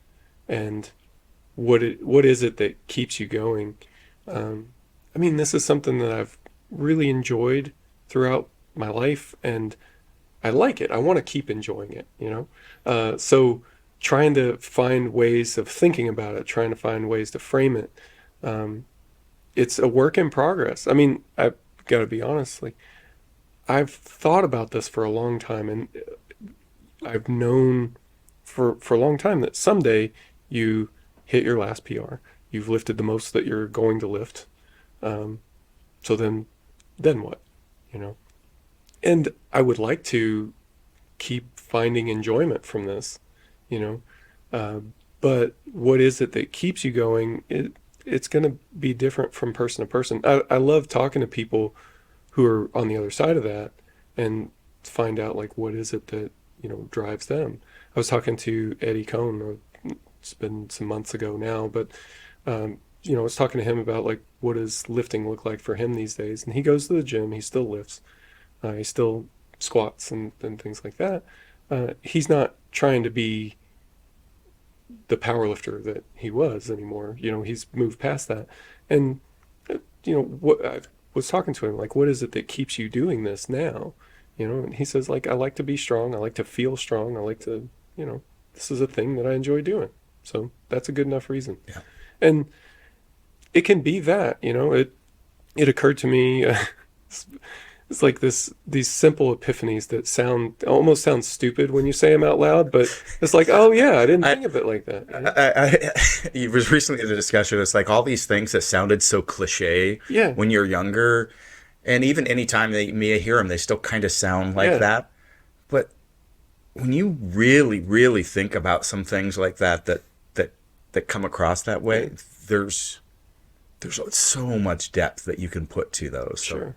and what is it that keeps you going. I mean, this is something that I've really enjoyed throughout my life, and I like it. I want to keep enjoying it, so trying to find ways of thinking about it, trying to find ways to frame it. It's a work in progress. I mean, I've got to be honest, like, I've thought about this for a long time, and I've known for a long time that someday you hit your last PR. You've lifted the most that you're going to lift. So then what, And I would like to keep finding enjoyment from this, but what is it that keeps you going? It's going to be different from person to person. I love talking to people who are on the other side of that and find out, like, what is it that, drives them. I was talking to Eddie Cohn, it's been some months ago now, but, I was talking to him about, like, what does lifting look like for him these days? And he goes to the gym, he still lifts, he still squats and things like that. He's not trying to be the power lifter that he was anymore. He's moved past that. And, what I was talking to him, like, what is it that keeps you doing this now? And he says, like, I like to be strong. I like to feel strong. I like to, this is a thing that I enjoy doing. So that's a good enough reason. Yeah. And it can be that, it occurred to me, it's like these simple epiphanies that almost sound stupid when you say them out loud, but it's like, oh yeah, I didn't think of it like that. It was recently in a discussion. It's like all these things that sounded so cliche when you're younger, and even anytime they may hear them, they still kind of sound like that. But when you really, really think about some things like that come across that way, there's so much depth that you can put to those. Sure.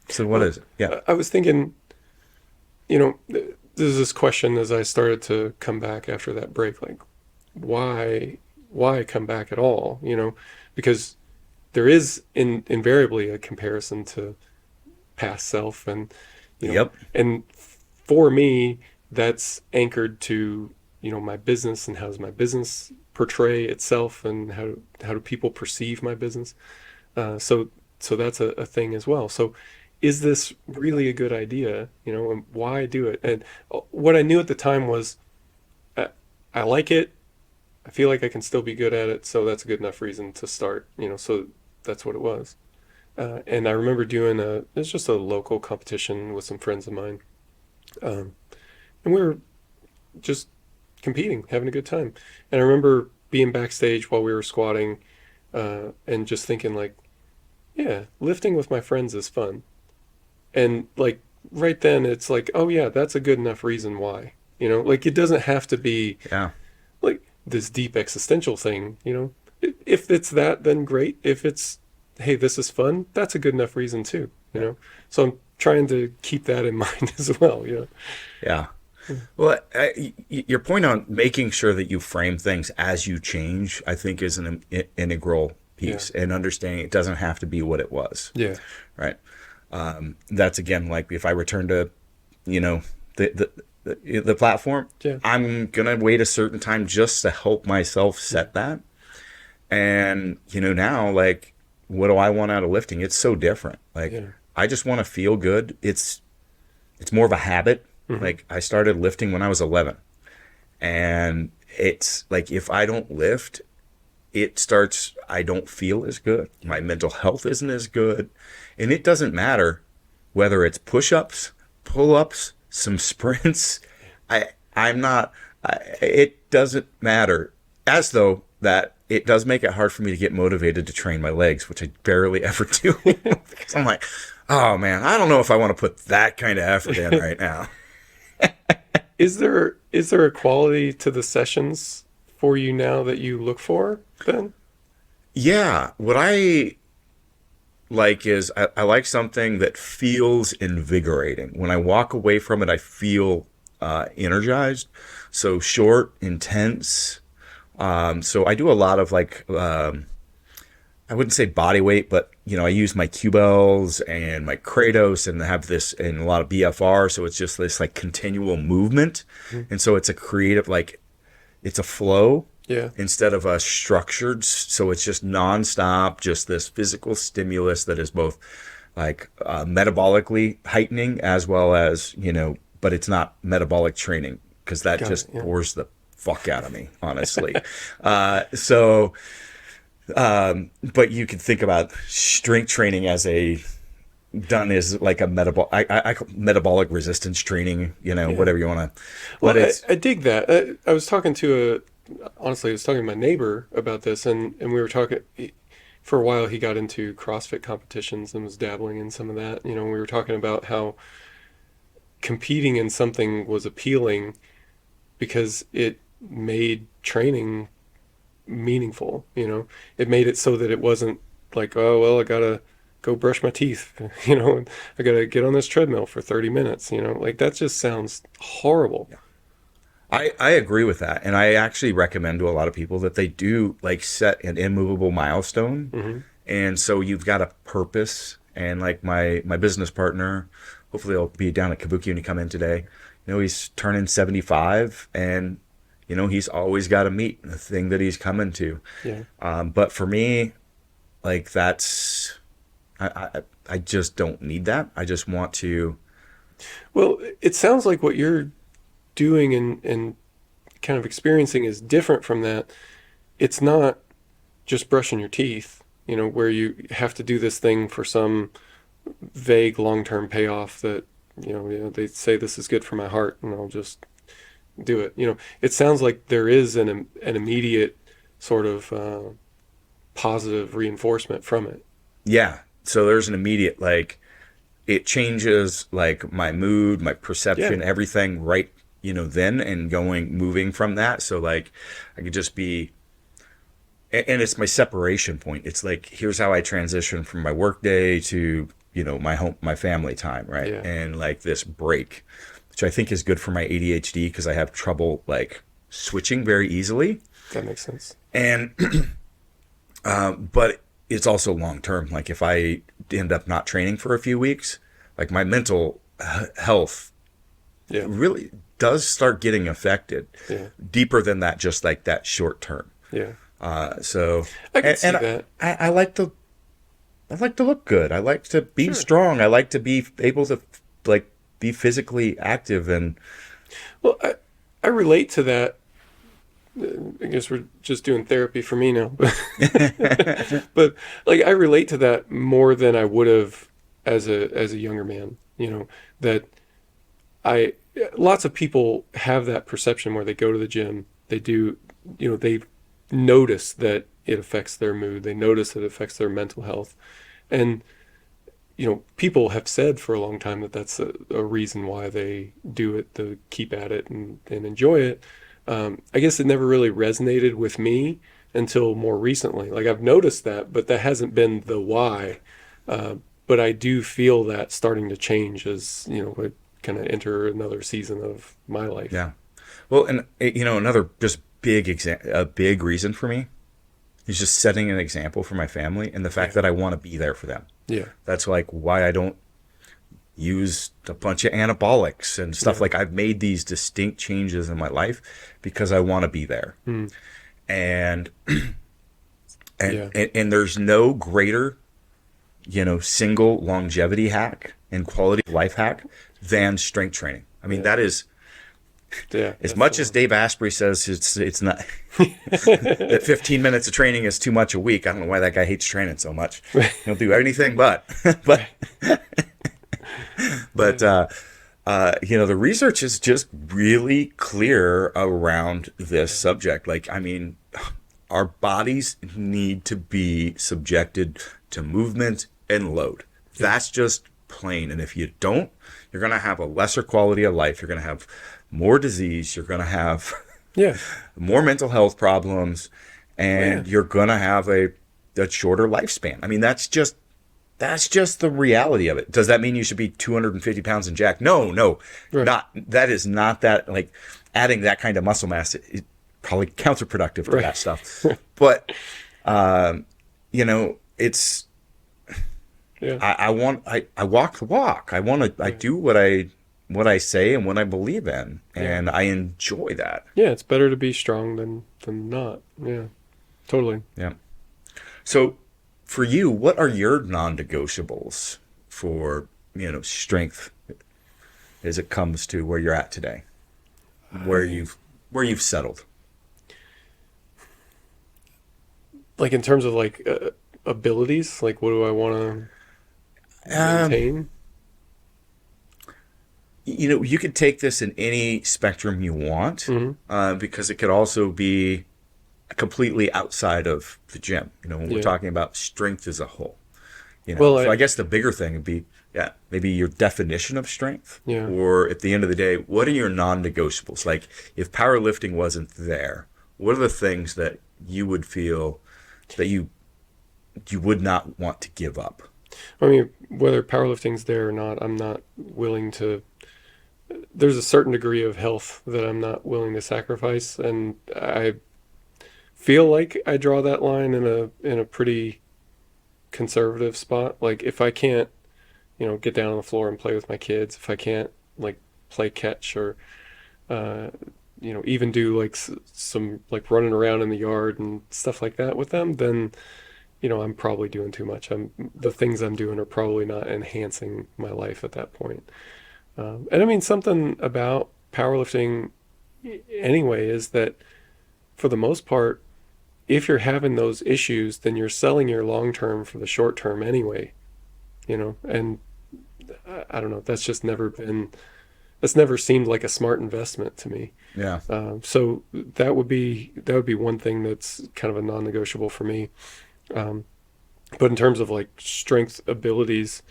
So what is it? Yeah. I was thinking, there's this question as I started to come back after that break, like, why come back at all? Because there is invariably a comparison to past self, and Yep. and for me, that's anchored to my business, and how does my business portray itself, and how do people perceive my business? So that's a thing as well. So is this really a good idea? And why do it? And what I knew at the time was, I like it. I feel like I can still be good at it. So that's a good enough reason to start, so that's what it was. And I remember doing it's just a local competition with some friends of mine. And we were just competing, having a good time. And I remember being backstage while we were squatting, and just thinking like, yeah, lifting with my friends is fun. And like right then it's like, oh yeah, that's a good enough reason why, like it doesn't have to be like this deep existential thing, if it's that, then great. If it's, hey, this is fun, that's a good enough reason too, So I'm trying to keep that in mind as well, Yeah. Well, your point on making sure that you frame things as you change, I think, is an integral piece, and understanding it doesn't have to be what it was. Yeah. Right. That's again, like if I return to, the platform, I'm going to wait a certain time just to help myself set that. And, now, like, what do I want out of lifting? It's so different. Like, I just want to feel good. It's more of a habit. Like I started lifting when I was 11, and it's like, if I don't lift, I don't feel as good. My mental health isn't as good. And it doesn't matter whether it's push-ups, pull-ups, some sprints. It doesn't matter, as though that it does make it hard for me to get motivated to train my legs, which I barely ever do. Because I'm like, oh man, I don't know if I want to put that kind of effort in right now. Is there a quality to the sessions for you now that you look for then? Yeah. What I like is I like something that feels invigorating. When I walk away from it, I feel energized. So short, intense. So I do a lot of like, I wouldn't say body weight, but I use my Q-bells and my Kratos, and have this and a lot of BFR. So it's just this like continual movement. And so it's a creative, like it's a flow instead of a structured. So it's just nonstop, just this physical stimulus that is both like metabolically heightening as well as, but it's not metabolic training, because that bores the fuck out of me, honestly. But you could think about strength training as done as like a I call metabolic resistance training, whatever you want to. Well, I dig that. I was talking to my neighbor about this, and we were talking. For a while, he got into CrossFit competitions and was dabbling in some of that. We were talking about how competing in something was appealing because it made training meaningful. It made it so that it wasn't like, oh well, I gotta go brush my teeth, and I gotta get on this treadmill for 30 minutes, like that just sounds horrible. I agree with that, and I actually recommend to a lot of people that they do like set an immovable milestone. And so you've got a purpose. And like my business partner, hopefully I'll be down at Kabuki when you come in today, he's turning 75, and he's always got to meet the thing that he's coming to. But for me, like that's, I just don't need that. I just want to. Well, it sounds like what you're doing and kind of experiencing is different from that. It's not just brushing your teeth, where you have to do this thing for some vague long-term payoff that, they say this is good for my heart and I'll just do it. It sounds like there is an immediate sort of positive reinforcement from it. Yeah. So there's an immediate, like, it changes like my mood, my perception, everything right, then and moving from that. So like I could just be, and it's my separation point. It's like, here's how I transition from my work day to, my family time. Right. Yeah. And like this break, which I think is good for my ADHD because I have trouble like switching very easily. That makes sense. And, but it's also long-term. Like if I end up not training for a few weeks, like my mental health really does start getting affected deeper than that, just like that short term. Yeah. So I can see that. I like to look good. I like to be strong. I like to be able to like be physically active. And well, I relate to that. I guess we're just doing therapy for me now, but like I relate to that more than I would have as a younger man. That lots of people have that perception where they go to the gym, they do, they notice that it affects their mood, they notice that it affects their mental health, and people have said for a long time that that's a reason why they do it, to keep at it and enjoy it. I guess it never really resonated with me until more recently. Like I've noticed that, but that hasn't been the why. But I do feel that starting to change as, I kind of enter another season of my life. Yeah. Well, and another just a big reason for me is just setting an example for my family and the fact that I want to be there for them. Yeah. That's like why I don't use a bunch of anabolics and stuff. Like I've made these distinct changes in my life because I want to be there. And there's no greater, single longevity hack and quality of life hack than strength training. I mean, that is, as much as Dave Asprey says it's not that 15 minutes of training is too much a week. I don't know why that guy hates training so much. He'll do anything but the research is just really clear around this subject. Like, I mean, our bodies need to be subjected to movement and load. That's just plain. And if you don't, you're going to have a lesser quality of life. You're going to have more disease. You're going to have more mental health problems, and you're going to have a shorter lifespan. I mean, that's just the reality of it. Does that mean you should be 250 pounds and jacked? No, that is not that, like adding that kind of muscle mass is probably counterproductive to that stuff. But, it's, I walk the walk. I do what I say and what I believe in, and I enjoy that. Yeah. It's better to be strong than not. Yeah, totally. Yeah. So, for you, what are your non-negotiables for, strength as it comes to where you're at today, where you've settled? Like in terms of like abilities, like what do I want to maintain? You could take this in any spectrum you want, because it could also be completely outside of the gym, when we're talking about strength as a whole. So I guess the bigger thing would be, maybe your definition of strength, or at the end of the day, what are your non-negotiables? Like if powerlifting wasn't there, what are the things that you would feel that you would not want to give up? I mean, whether powerlifting's there or not, I'm not willing to. There's a certain degree of health that I'm not willing to sacrifice, and I feel like I draw that line in a pretty conservative spot. Like if I can't, get down on the floor and play with my kids, if I can't like play catch or, even do like some like running around in the yard and stuff like that with them, then, I'm probably doing too much. The things I'm doing are probably not enhancing my life at that point. And I mean, something about powerlifting anyway is that for the most part, if you're having those issues, then you're selling your long term for the short term anyway, and I don't know, that's never seemed like a smart investment to me. Yeah. So that would be one thing that's kind of a non-negotiable for me. But in terms of like strength abilities,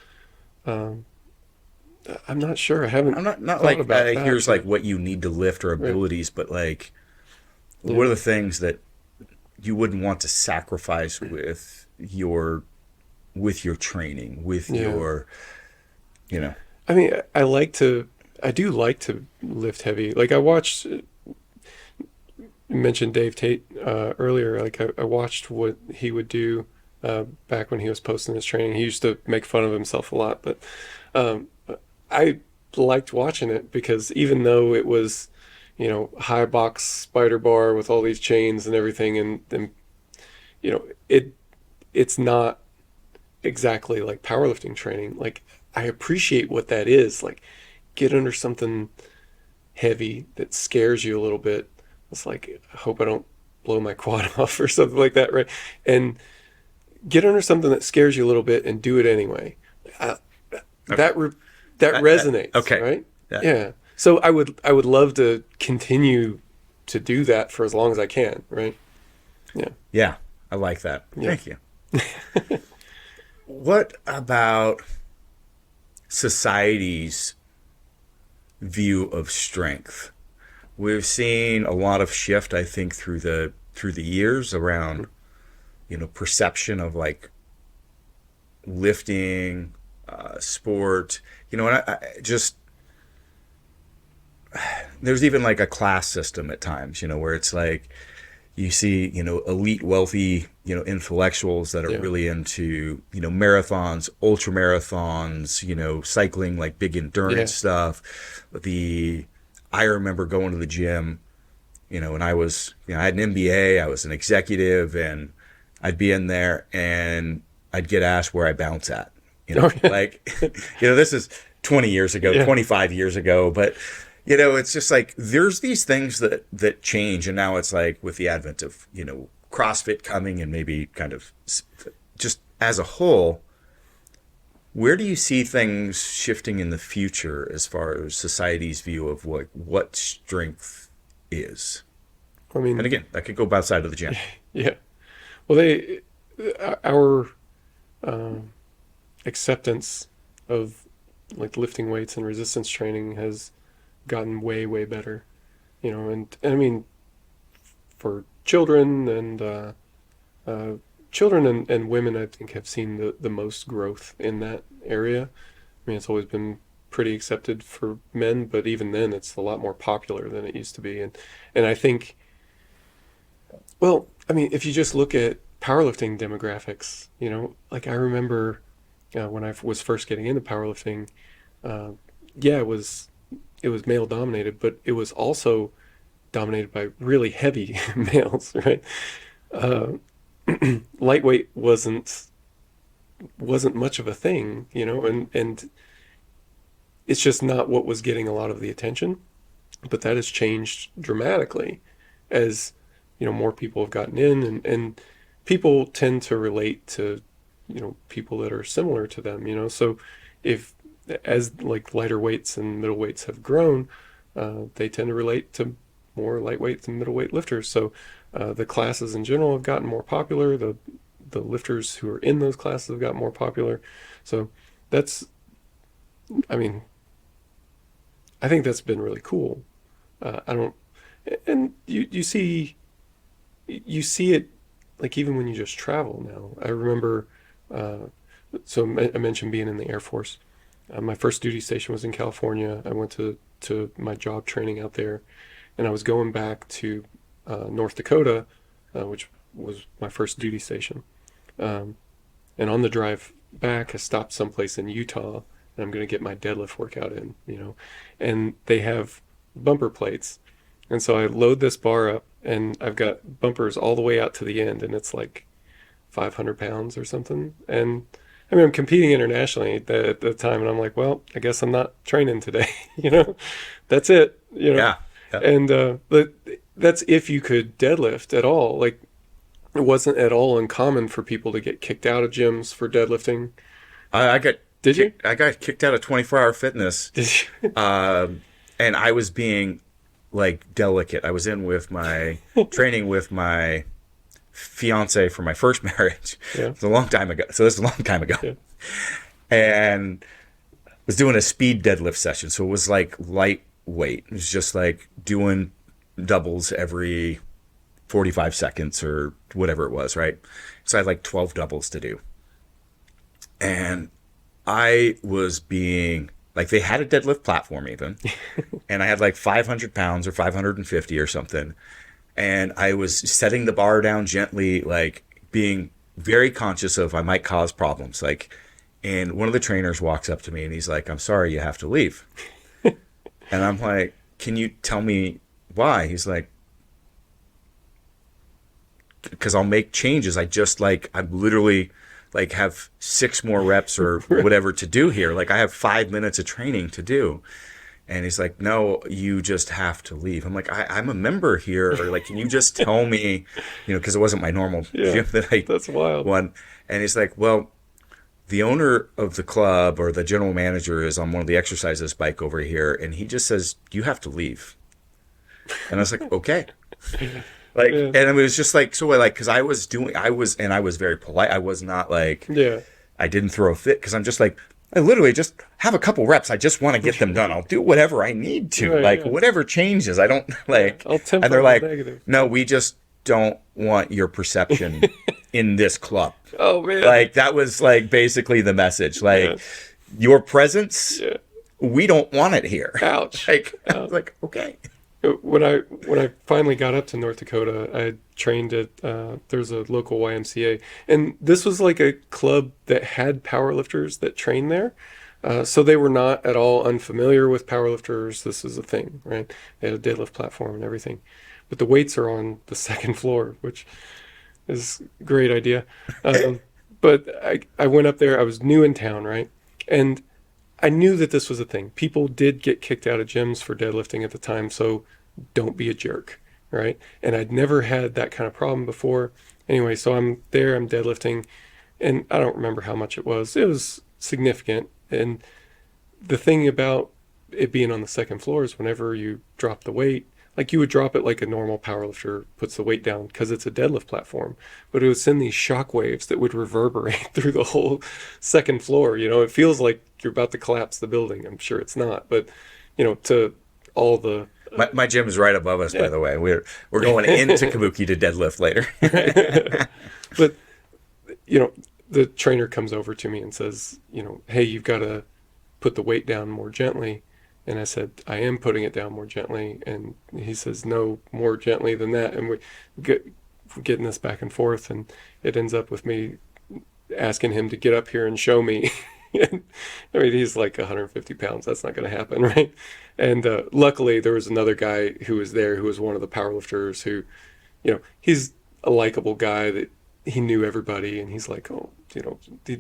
I'm not sure. I haven't. I'm not thought like about that, here's but- like what you need to lift or abilities, but like Yeah. what are the things that you wouldn't want to sacrifice with your training, with Yeah. your, you know. I mean, I do like to lift heavy. Like I watched, you mentioned Dave Tate earlier. Like I watched what he would do back when he was posting his training. He used to make fun of himself a lot, but I liked watching it because even though it was, high box spider bar with all these chains and everything, and it's not exactly like powerlifting training. Like I appreciate what that is. Like get under something heavy that scares you a little bit. It's like, I hope I don't blow my quad off or something like that, right? And get under something that scares you a little bit and do it anyway. That resonates, okay. right? Yeah. So I would love to continue to do that for as long as I can, right? Yeah. Yeah, I like that. Yeah. Thank you. What about society's view of strength? We've seen a lot of shift, I think, through the years around, perception of like lifting, sport, and I just, there's even like a class system at times, where it's like you see, elite wealthy, intellectuals that are really into, marathons, ultra marathons, cycling, like big endurance stuff. I remember going to the gym, and I was, I had an MBA, I was an executive, and I'd be in there and I'd get asked where I bounce at, like, this is 20 years ago, 25 years ago, but it's just like, there's these things that change. And now it's like with the advent of, CrossFit coming and maybe kind of just as a whole, where do you see things shifting in the future as far as society's view of what strength is? I mean, and again, that could go outside of the gym. Yeah. Well, our acceptance of like lifting weights and resistance training has gotten way, way better, and I mean, for children and women, I think have seen the most growth in that area. I mean, it's always been pretty accepted for men, but even then it's a lot more popular than it used to be. And I think, well, I mean, if you just look at powerlifting demographics, like I remember when I was first getting into powerlifting, it was male dominated, but it was also dominated by really heavy males, right? Lightweight wasn't much of a thing, and it's just not what was getting a lot of the attention. But that has changed dramatically as, more people have gotten in, and people tend to relate to, people that are similar to them, so as like lighter weights and middle weights have grown, they tend to relate to more lightweight and middleweight lifters. So the classes in general have gotten more popular. The lifters who are in those classes have gotten more popular. So that's, I mean, I think that's been really cool. And you see it like even when you just travel now. I remember, so I mentioned being in the Air Force. My first duty station was in California. I went to my job training out there, and I was going back to North Dakota, which was my first duty station. And on the drive back, I stopped someplace in Utah, and I'm going to get my deadlift workout in, and they have bumper plates. And so I load this bar up, and I've got bumpers all the way out to the end, and it's like 500 pounds or something. And I mean, I'm competing internationally at the time, and I'm like, well, I guess I'm not training today, that's it, Yeah. And but that's if you could deadlift at all. Like, it wasn't at all uncommon for people to get kicked out of gyms for deadlifting. Did you? I got kicked out of 24-hour fitness. Did you? And I was being like delicate. I was in with my training with my fiance for my first marriage. Yeah. It's a long time ago. So this is a long time ago. Yeah. And was doing a speed deadlift session. So it was like lightweight. It was just like doing doubles every 45 seconds or whatever it was, right? So I had like 12 doubles to do. And I was being like, they had a deadlift platform even. And I had like 500 pounds or 550 or something. And I was setting the bar down gently, like being very conscious of I might cause problems. Like, and one of the trainers walks up to me and he's like, "I'm sorry, you have to leave." And I'm like, "Can you tell me why?" He's like, "Because I'll make changes. I'm literally like have 6 more reps or whatever to do here. Like I have 5 minutes of training to do." And he's like, "No, you just have to leave." I'm like, I'm a member here. Or like, can you just tell me, because it wasn't my normal gym that that's wild. won. And he's like, "Well, the owner of the club or the general manager is on one of the exercises bike over here. And he just says, you have to leave." And I was like, okay. Like, and it was just like, so I like, cause I was very polite. I was not like, I didn't throw a fit. Cause I'm just like, I literally just have a couple reps. I just want to get them done. I'll do whatever I need to, whatever changes. I don't like, I'll temper and they're like, negative. "No, we just don't want your perception in this club." Oh man. Like that was like basically the message. Like your presence, we don't want it here. Ouch. Like, I was like, okay. When I finally got up to North Dakota, I trained at there's a local YMCA, and this was like a club that had powerlifters that trained there, so they were not at all unfamiliar with powerlifters. This is a thing, right? They had a deadlift platform and everything, but the weights are on the second floor, which is a great idea. But I went up there. I was new in town, right, and I knew that this was a thing. People did get kicked out of gyms for deadlifting at the time, so don't be a jerk, right? And I'd never had that kind of problem before. Anyway, so I'm there, I'm deadlifting, and I don't remember how much it was. It was significant. And the thing about it being on the second floor is whenever you drop the weight, like you would drop it like a normal powerlifter puts the weight down because it's a deadlift platform, but it would send these shock waves that would reverberate through the whole second floor. It feels like you're about to collapse the building. I'm sure it's not, but to all the my gym is right above us, by the way. We're going into Kabuki to deadlift later. But the trainer comes over to me and says, "Hey, you've got to put the weight down more gently." And I said, "I am putting it down more gently." And he says, "No, more gently than that." And we getting this back and forth, and it ends up with me asking him to get up here and show me. I mean, he's like 150 pounds. That's not going to happen, right? And luckily, there was another guy who was there who was one of the powerlifters who, he's a likable guy that he knew everybody, and he's like,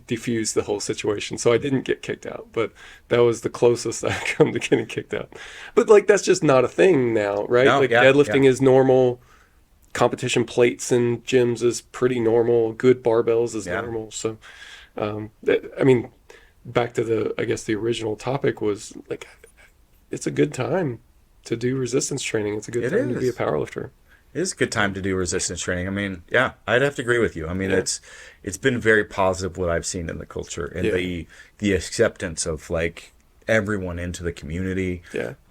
diffuse the whole situation. So I didn't get kicked out, but that was the closest I come to getting kicked out. But like, that's just not a thing now, right? No, deadlifting is normal. Competition plates in gyms is pretty normal. Good barbells is normal. So, I mean, back to the original topic was like, it's a good time to do resistance training. It's a good time to be a powerlifter. It is a good time to do resistance training. I mean, I'd have to agree with you. I mean, it's been very positive what I've seen in the culture and the acceptance of like everyone into the community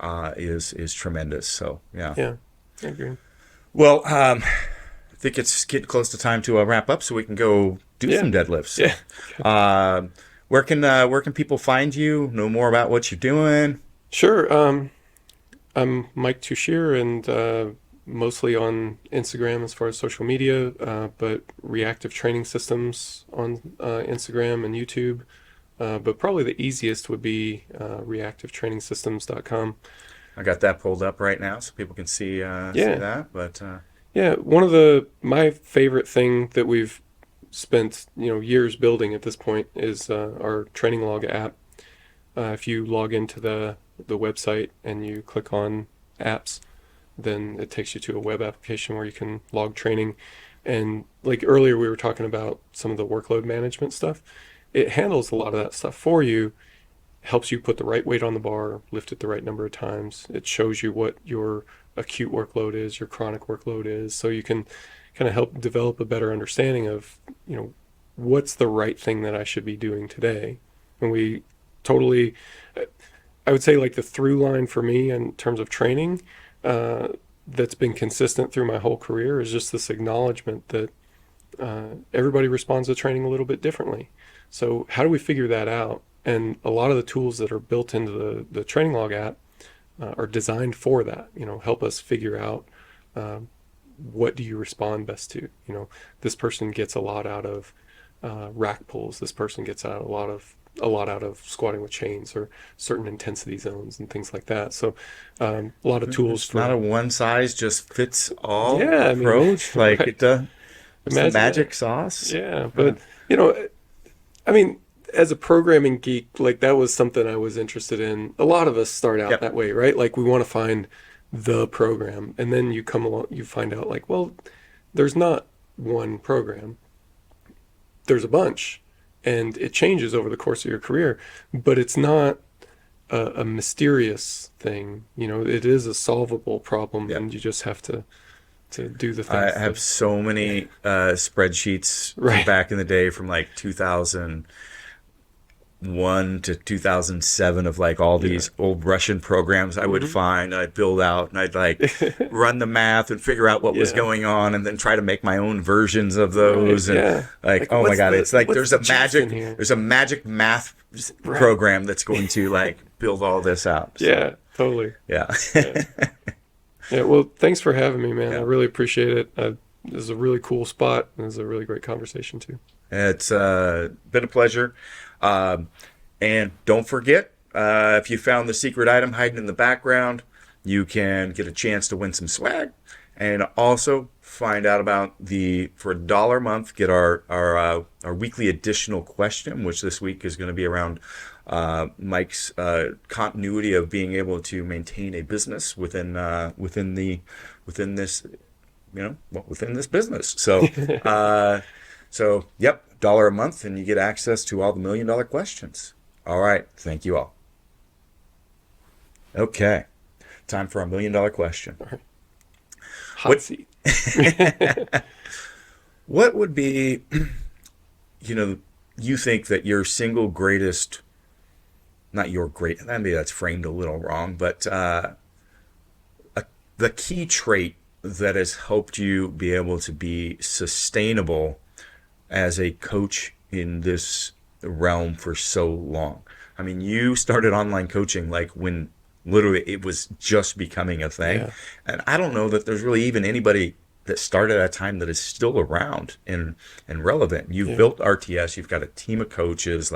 is tremendous. So I agree. Well, I think it's getting close to time to wrap up, so we can go do some deadlifts. Yeah. Where can people find you? Know more about what you're doing? Sure. I'm Mike Tuchscherer, and mostly on Instagram as far as social media, but Reactive Training Systems on Instagram and YouTube. But probably the easiest would be reactivetrainingsystems.com. I got that pulled up right now so people can see that. But one of my favorite thing that we've spent years building at this point is our training log app. If you log into the website and you click on apps, then it takes you to a web application where you can log training. And like earlier we were talking about some of the workload management stuff. It handles a lot of that stuff for you, helps you put the right weight on the bar, lift it the right number of times. It shows you what your acute workload is, your chronic workload is, so you can kind of help develop a better understanding of, what's the right thing that I should be doing today. And we totally, I would say like the through line for me in terms of training, that's been consistent through my whole career is just this acknowledgement that everybody responds to training a little bit differently. So how do we figure that out? And a lot of the tools that are built into the Training Log app are designed for that, help us figure out what do you respond best to. This person gets a lot out of rack pulls. This person gets out a lot out of squatting with chains or certain intensity zones and things like that. So a lot of tools It's not a one size just fits all Yeah, approach. right. It's the magic sauce. Yeah, but I mean, as a programming geek, like that was something I was interested in. A lot of us start out that way, right? Like we want to find the program, and then you come along, you find out like, well, there's not one program. There's a bunch, and it changes over the course of your career, but it's not a mysterious thing. It is a solvable problem, and you just have to do the things. I have so many spreadsheets from back in the day from like 2001 to 2007 of like all these old Russian programs I would find, I'd build out, and I'd like run the math and figure out what was going on, and then try to make my own versions of those. And like, oh my God, it's like there's a magic math program that's going to like build all this out. So, yeah, totally. Yeah. Yeah, well, thanks for having me, man. I really appreciate it. This is a really cool spot, and it's a really great conversation, too. It's been a pleasure. And don't forget, if you found the secret item hiding in the background, you can get a chance to win some swag. And also find out about for $1 a month, get our weekly additional question, which this week is going to be around Mike's continuity of being able to maintain a business within this business. So yep, $1 a month, and you get access to all the $1 million questions. All right, thank you all. Okay, time for our $1 million question. All right. Hot seat. What would be, you think that your single greatest, not your great, maybe that's framed a little wrong, but the key trait that has helped you be able to be sustainable as a coach in this realm for so long? I mean, you started online coaching like when literally it was just becoming a thing. Yeah. And I don't know that there's really even anybody that started at a time that is still around and relevant. You've built RTS, you've got a team of coaches.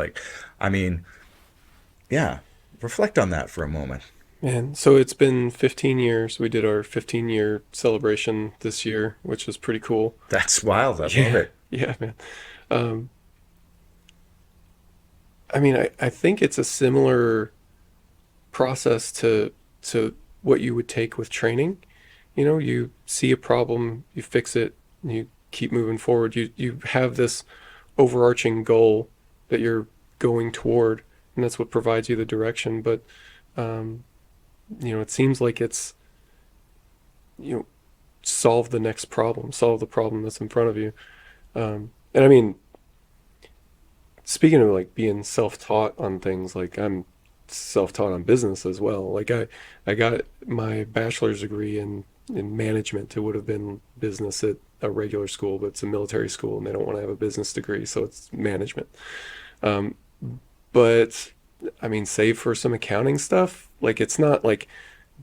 Reflect on that for a moment. Man, so it's been 15 years. We did our 15-year celebration this year, which was pretty cool. That's wild. I love it. Yeah, man. I think it's a similar process to what you would take with training. You see a problem, you fix it, and you keep moving forward. You have this overarching goal that you're going toward, and that's what provides you the direction. But it seems like it's solve the next problem, solve the problem that's in front of you. And I mean, speaking of like being self-taught on things, like I'm self-taught on business as well. Like I got my bachelor's degree in management. It would have been business at a regular school, but it's a military school and they don't want to have a business degree, so it's management. But I mean, save for some accounting stuff, like it's not like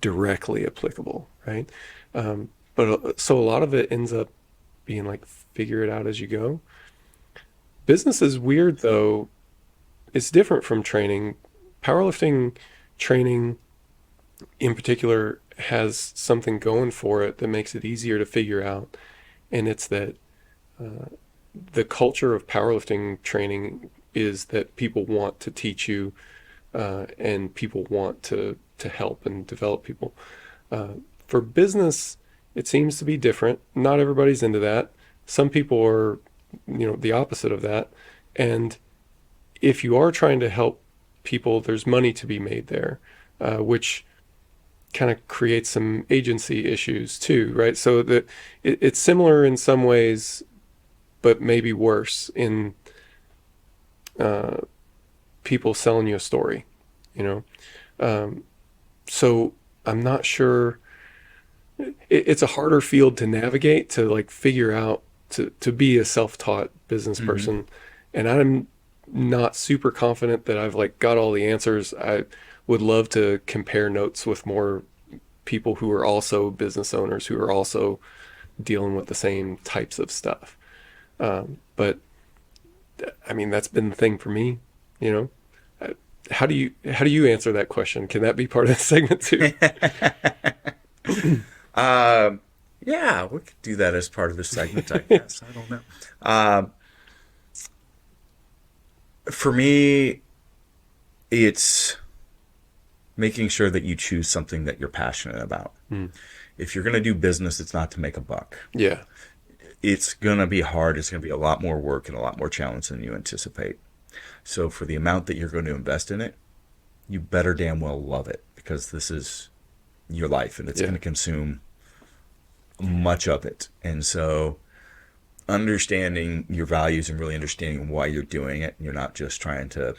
directly applicable, right? But so a lot of it ends up being like figure it out as you go. Business is weird though. It's different from training. Powerlifting training in particular has something going for it that makes it easier to figure out. And it's that the culture of powerlifting training is that people want to teach you and people want to help and develop people. For business, it seems to be different. Not everybody's into that. Some people are, the opposite of that. And if you are trying to help people, there's money to be made there, which kind of creates some agency issues too, right? So that it's similar in some ways, but maybe worse in people selling you a story, you know? So I'm not sure. It's a harder field to navigate, to like figure out, to be a self-taught business person. And I'm not super confident that I've like got all the answers. I would love to compare notes with more people who are also business owners, who are also dealing with the same types of stuff. But I mean, that's been the thing for me, you know. How do you answer that question? Can that be part of the segment too? Yeah, we could do that as part of the segment, I guess. I don't know. For me, it's making sure that you choose something that you're passionate about. If you're going to do business, it's not to make a buck. Yeah. It's going to be hard. It's going to be a lot more work and a lot more challenge than you anticipate. So for the amount that you're going to invest in it, you better damn well love it, because this is your life and it's going to consume much of it. And so understanding your values and really understanding why you're doing it, and you're not just trying to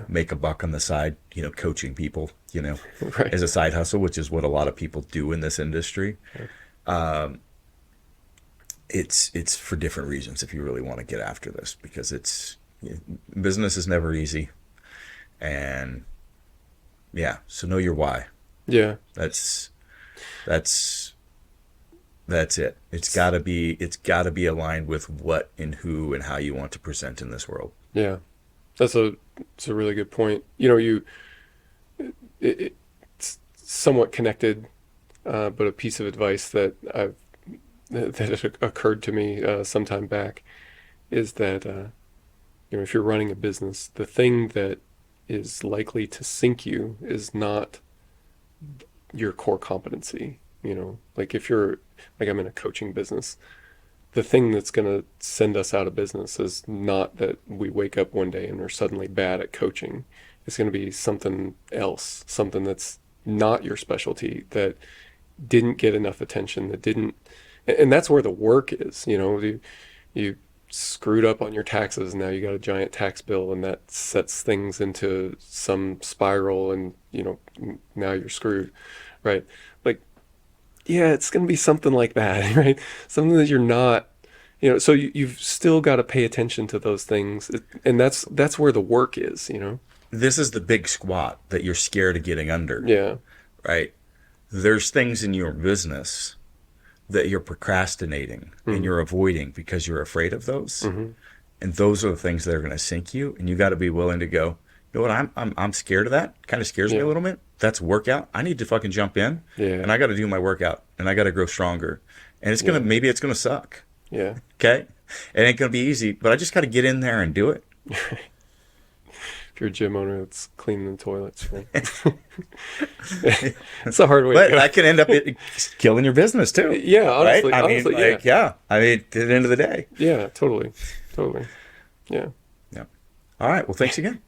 make a buck on the side, you know, coaching people, you know, Right. as a side hustle, which is what a lot of people do in this industry. It's for different reasons if you really want to get after this, because business is never easy. And so know your why. Yeah. That's it. It's gotta be aligned with what and who and how you want to present in this world. Yeah. That's a really good point. You know, it's somewhat connected, but a piece of advice that occurred to me some time back is that, you know, if you're running a business, the thing that is likely to sink you is not your core competency. You know, like if you're, like I'm in a coaching business, the thing that's going to send us out of business is not that we wake up one day and are suddenly bad at coaching. It's going to be something else, something that's not your specialty, that didn't get enough attention, and that's where the work is. You know, you screwed up on your taxes, and now you got a giant tax bill, and that sets things into some spiral, and, you know, now you're screwed, right? Like, yeah, it's going to be something like that, right? Something that you're not, you know, so you've still got to pay attention to those things. And that's where the work is, you know? This is the big squat that you're scared of getting under. Yeah. Right? There's things in your business that you're procrastinating and you're avoiding because you're afraid of those. And those are the things that are going to sink you. And you got to be willing to go, you know what, I'm scared of that. Kind of scares me a little bit. That's workout. I need to fucking jump in, and I got to do my workout, and I got to grow stronger. And it's gonna maybe it's gonna suck. Yeah. Okay, it ain't gonna be easy, but I just got to get in there and do it. If you're a gym owner that's cleaning the toilets, right? It's a hard way But to go. that can end up killing your business too. Yeah, honestly, right? I honestly, mean, like, I mean, at the end of the day. Yeah, totally. Yeah. Yeah. All right. Well, thanks again.